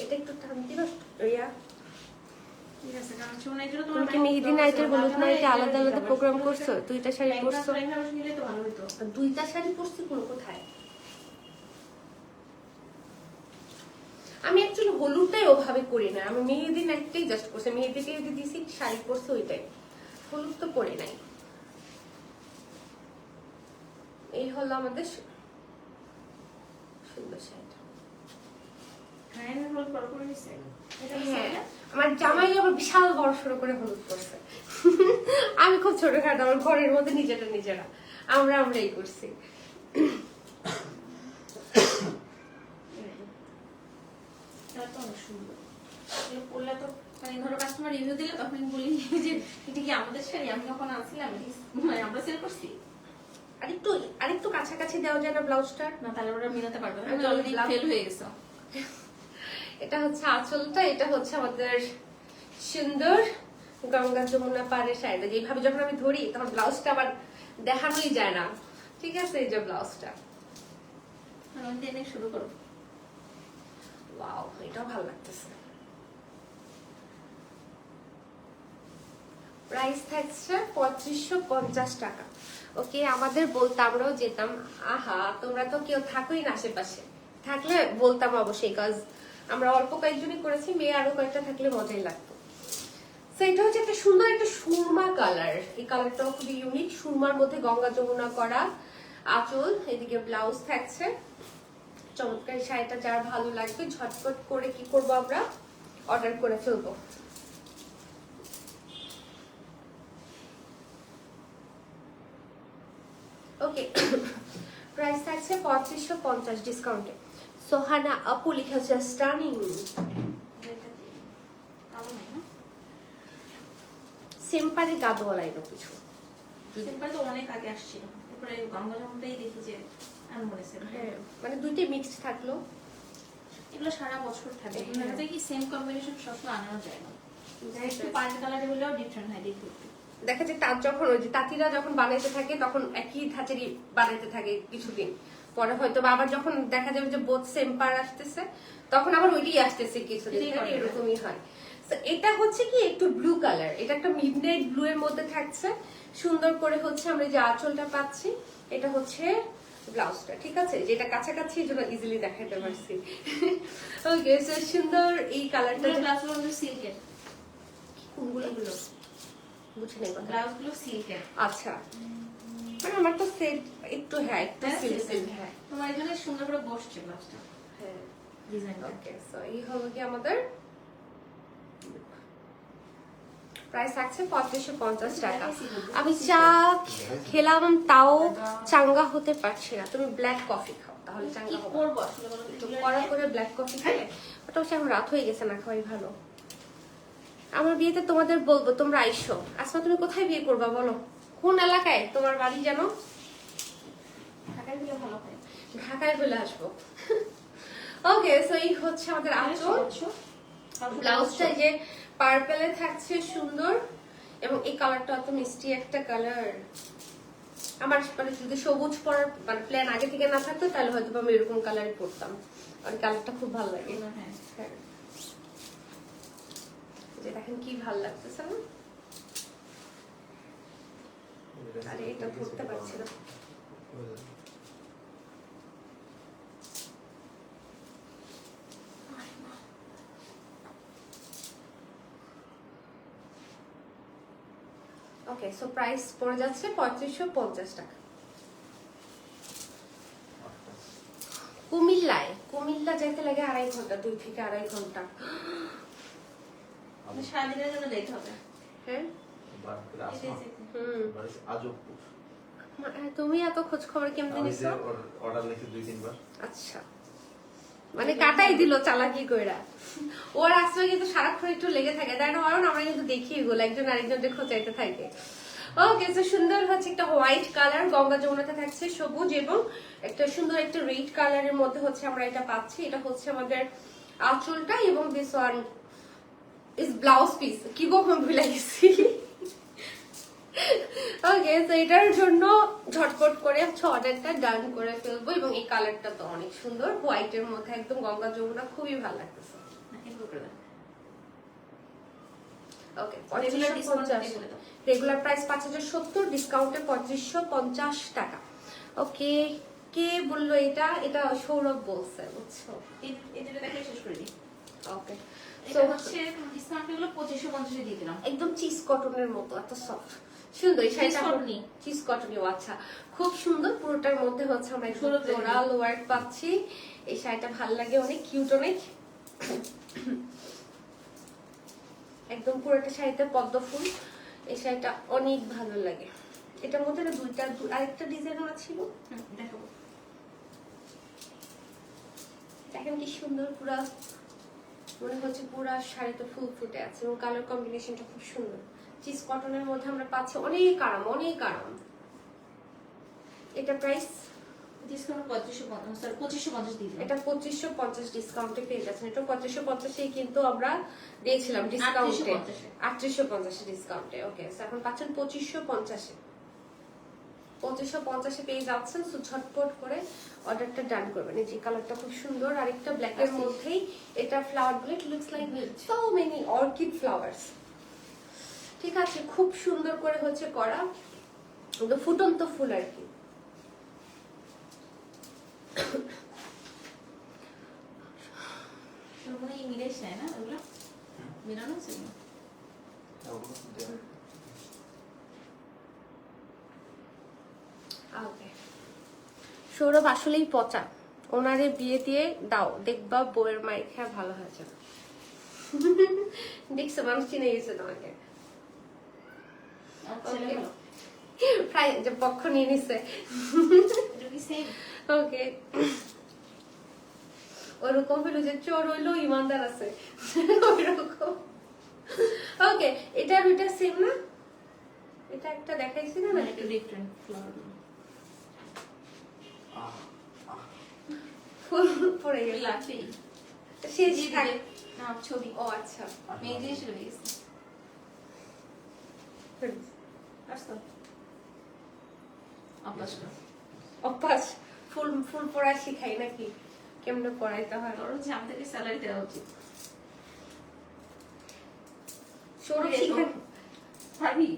এটা একটু টান দিবা রিয়া। ঠিক আছে, কারণ ছোট নাইটেরও তুমি তোমার কি মেহেদি নাইটের হলুদ নাইটে আলাদা আলাদা প্রোগ্রাম করছো? দুইটা শাড়ি পরছো? নিলে তো ভালো হতো। দুইটা শাড়ি পরছি কোন কোথায়? আমি অ্যাকচুয়ালি হলুদটাই ওভাবে করি না, আমি মেহেদি নাইটটাই জাস্ট করছি, মেহেদি টেহেদি দিছি, শাড়ি পরছি ওইটাই, হলুদ তো পরি নাই। এই হলো আমাদের সুন্দর শাড়িটা। হ্যাঁ, হলুদ বড় করে নিছে। এটা হ্যাঁ হ্যাঁ, আমার জামাই আবার বিশাল বড় সড়ো করে হলুদ করছে। আমি খুব ছোটখাটো, আমার ঘরের মধ্যে নিজেরা আমরাই করছি। এটা তো অনেক সুন্দর। এগুলো পরলে তো মানে ধরো কাস্টমার রিভিউ দিলে তখন আমি বলি যে এটা কি আমাদের শাড়ি, আমি যখন আসছিলাম মানে আমরা সেল করছি। আরেকটু কাছাকাছি দেওয়া যায় না ব্লাউজটা? না তাহলে ওরা মিলাতে পারবে না, আমি আমি অলরেডি blouse- ফেল হয়ে গেছে। এটা হচ্ছে আঁচলটা, এটা হচ্ছে আমাদের সুন্দর গঙ্গা যমুনা পাড়ের শাড়িটা। যেভাবে যখন আমি ধরি তখন ব্লাউজটা আবার দেখানোই যায় না। ঠিক আছে, এই যে ব্লাউজটা, আমি টেনে শুরু করব। ওয়াও এটাও ভালো লাগতেছে। প্রাইস থাকছে 3550 টাকা। ওকে আমাদের বলতে আমরাও যেতাম, আহা তোমরা তো কেউ থাকোই না আশেপাশে, থাকলে বলতাম অবশ্যই, কাজ আমরা অল্প কয়েকজনই করেছি, মেয়ে আরো কয়েকটা থাকলে মজাই লাগতো। তো এটা হচ্ছে একটা সুন্দর একটা সুরমা কালার, এই কালারটাও খুবই ইউনিক, সুরমার মধ্যে গঙ্গা যমুনা করা আঁচল, এদিকে ব্লাউজ থাকছে। চমৎকার শাড়িটা যার ভালো লাগবে ঝটপট করে কি করবো আমরা অর্ডার করে ফেলবো। ওকে প্রাইস থাকছে 3550 ডিসকাউন্টে। সোহানা আপু লিখেছে স্টানিং। সিম্পালি গাদোয়ালা এলো কিছু। সিম্পল তো অনেক আগে আসছিল, তারপরে গঙ্গা যমুনাটাই দেখি যে আনমনে সেম। হ্যাঁ মানে দুইটাই মিক্সড থাকলো। এগুলো সারা বছর থাকে, হ্যাঁ। দেখা যায় কি সেম কম্বিনেশন সবসময় আনানো যায় না, একটু পাল্টে কালারে হলেও ডিফারেন্ট হয় দেখতে। দেখা যায় তার যখন ওই যে তাঁতিরা যখন বানাইতে থাকে তখন একই ধাঁচেরই বানাইতে থাকে কিছুদিন পরে, হয়তো বা আবার যখন দেখা যাবে যে বোথ সেম পার আসতেছে তখন আবার ওইটাই আসতেছে কিছুদিন, এরকমই হয়। তো এটা হচ্ছে কি একটু ব্লু কালার, এটা একটা মিডনাইট ব্লু এর মধ্যে থাকছে, সুন্দর করে হচ্ছে আমরা যে আঁচলটা পাচ্ছি, এটা হচ্ছে ব্লাউজটা, ঠিক আছে, যেটা কাছাকাছি এই জন্য ইজিলি দেখাতে পারছি। ওকে, সো সুন্দর এই কালারটা। ব্লাউজগুলো সিল্কের, কোনগুলো গুলো বুঝে নেই কথা। ব্লাউজগুলো সিল্কের। আচ্ছা, মানে আমার তো সেট একটু, হ্যাঁ একটু সিল্ক, হ্যাঁ তোমার এখানে সুন্দর করে বসছে ব্লাউজটা, হ্যাঁ ডিজাইনটা। ওকে, সো এই হলো কি আমাদের প্রাইস আছে 3550 টাকা। আমি চা খেলাম তাও চাঙ্গা হতে পারছি না, তুমি ব্ল্যাক কফি খাও তাহলে চাঙ্গা কি হবে। করব আসলে বলো তো কড়া করে ব্ল্যাক কফি খেলে ওটা হচ্ছে এখন রাত হয়ে গেছে, না খাওয়াই ভালো। আমার বিয়েতে তোমাদের বলবো তোমরা আইসো। আসমা তুমি কোথায় বিয়ে করবা বলো, কোন এলাকায় তোমার বাড়ি যেন? ঢাকায় গেলে ভালো হয়, ঢাকায় চলে আসবো। ওকে, সো এই হচ্ছে আমাদের আঁচল। ব্লাউজটা যে পার্পেলে থাকছে সুন্দর, এবং এই কালারটা এত মিষ্টি একটা কালার। আমার মানে যদি সবুজ পরার মানে প্ল্যান আগে থেকে না থাকতো তাহলে হয়তো আমি এরকম কালারই পরতাম, আর কালারটা খুব ভালো লাগে। হ্যাঁ, যে দেখেন কি ভালো লাগতেছে না? আরে এটা ধরতে পারছি না। ওকে, সো প্রাইস পড়ে যাচ্ছে 3550 টাকা। কুমিল্লা যাইতে লাগে 2.5 ঘন্টা, 2 থেকে 2.5 ঘন্টা। সারাদিনের জন্য লেট হবে। হ্যাঁ, হুম, তুমি এত খোঁজ খবর কেমনে নিছো? অর্ডার লিখে 2-3 বার। আচ্ছা, মানে কাটাই দিল চালাকি কইরা। ওর আসলে কিন্তু সারাক্ষণ একটু লেগে থাকে, তাই না? আমরা কিন্তু দেখি এগুলো একজন আরেকজনকে খোঁচাইতে থাকে। ওকে, তো সুন্দর হচ্ছে একটা হোয়াইট কালার, গঙ্গা যমুনাতে থাকছে সবুজ, এবং একটা সুন্দর একটা রেড কালারের মধ্যে হচ্ছে আমরা এটা পাচ্ছি। এটা হচ্ছে আমাদের আঁচলটা, এবং this one is blouse piece. কি গো, আমি ভুলে গেছি। ওকে, তো এটার জন্য ঝটপট করে অর্ডারটা ডান করে ফেলবো, এবং এই কালারটা তো অনেক সুন্দর, হোয়াইটের মধ্যে একদম গঙ্গা যমুনা, খুবই ভালো লাগতেছে। ওকে, রেগুলার প্রাইস 5070, ডিসকাউন্টে 3550 টাকা। ওকে, কে বললো এটা? এটা সৌরভ বলছে, বুঝছো? এটা দেখে শেষ করে দিই। ওকে, তো হচ্ছে ডিসকাউন্ট হলো 2550 দিয়ে দিলাম। একদম চিজ কটনের মতো, এত সফট সুন্দর। এই শাড়িটা চিজ কটনই, আচ্ছা খুব সুন্দর। পুরোটার মধ্যে হচ্ছে আমরা ফ্লোরাল ওয়ার্ক পাচ্ছি। এই শাড়িটা ভালো লাগে, অনেক কিউট, অনেক একদম পুরোটা শাড়িতে পদ্ম ফুল। এই শাড়িটা অনেক ভালো লাগে। এটার মধ্যে না আরেকটা ডিজাইন ছিল, দেখাবো। দেখেন কি সুন্দর, পুরা মনে হচ্ছে পুরা শাড়িতে ফুল ফুটে আছে, এবং কালার কম্বিনেশনটা খুব সুন্দর। চিজ কটনের মধ্যে আমরা পাচ্ছি, অনেক আরাম, অনেক আরাম। এটা প্রাইস ডিসকাউন্ট 2550 দিয়ে দিলাম। এটা 2550 ডিসকাউন্টে পেয়ে যাচ্ছেন। এটা 2550 কিন্তু আমরা দিয়েছিলাম ডিসকাউন্টে, 3850 ডিসকাউন্টে। ওকে, এখন পাচ্ছেন 2550। 2550 পেয়ে যাচ্ছেন। সো ঝটপট করে অর্ডারটা ডান করবেন। এই যে কালারটা খুব সুন্দর, আরেকটা ব্ল্যাক এর মধ্যেই এটা ফ্লাওয়ার গুলো, it looks like so many orchid flowers. ঠিক আছে, খুব সুন্দর করে হচ্ছে করা, ফুটন্ত ফুল আর কি। সৌরভ আসলেই পচা, ওনারে বিয়ে দিয়ে দাও, দেখবা বউয়ের মায়ের খেয়া ভালো হয়েছে। দেখছো, মানুষ চিনে গেছে তোমাকে। প্রায় যে পক্ষ নিয়ে নিছে। ওকে, ওরকম হলো যে চোর হইলো ইমানদার আছে, ওইরকম। ওকে, এটা দুইটা সেম না? এটা একটা দেখাইছি না, একটু ডিফারেন্ট ফ্লাওয়ার। ফুল পড়ে গেল লাগবেই শেষ দিয়ে থাক দিবে। না ছবি ও আচ্ছা মেয়ে জিনিস রয়ে গেছে আসতো অভ্যাসটা অভ্যাস ফুল ফুল পড়া শিখাই নাকি কেমনে পড়াইতে হয় ওর হচ্ছে আমাদেরকে স্যালারি দেওয়া উচিত সৌরভ এই তো। শিখাই পারবি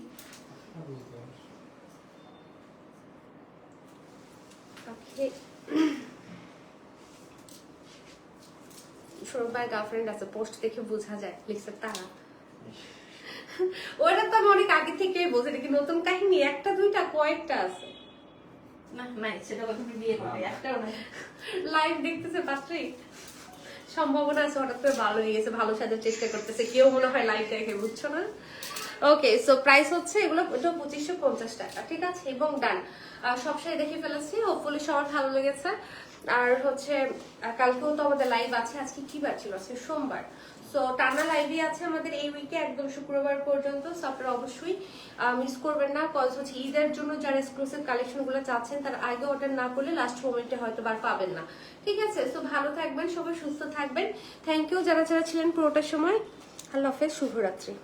ওকে সৌরভ ভাই গার্লফ্রেন্ড আছে পোস্ট দেখে বোঝা যায় লিখছে তারা ওটা তো আমি অনেক আগে থেকে বলছি এটা কি নতুন কাহিনী একটা দুইটা কয়েকটা আছে না নাই সেটা কথা তুমি বিয়ে করবে একটাও নাই লাইভ দেখতেছে পাত্রী সম্ভাবনা আছে হঠাৎ করে ভালো হয়ে গেছে ভালো সাজার চেষ্টা করতেছে কেউ মনে হয় লাইভ দেখে বুঝছো না ওকে সো প্রাইস হচ্ছে এগুলো 2550 টাকা ঠিক আছে এবং ডান সব শাড়ি দেখে ফেলেছি হোপফুলি সবার ভালো লেগেছে আর হচ্ছে কালকেও তো আমাদের লাইভ আছে আজকে কি বার ছিল আজকে সোমবার সো টানা লাইভই আছে আমাদের এই উইকে একদম শুক্রবার পর্যন্ত সো আপনারা অবশ্যই মিস করবেন না কজ হচ্ছে ঈদের জন্য যারা এক্সক্লুসিভ কালেকশন গুলো চাচ্ছেন তারা আগে অর্ডার না করলে লাস্ট মোমেন্টে হয়তো বার পাবেন না ঠিক আছে সো ভালো থাকবেন সবাই সুস্থ থাকবেন থ্যাংক ইউ যারা যারা ছিলেন পুরোটার সময় আল্লাহ হাফেজ শুভরাত্রি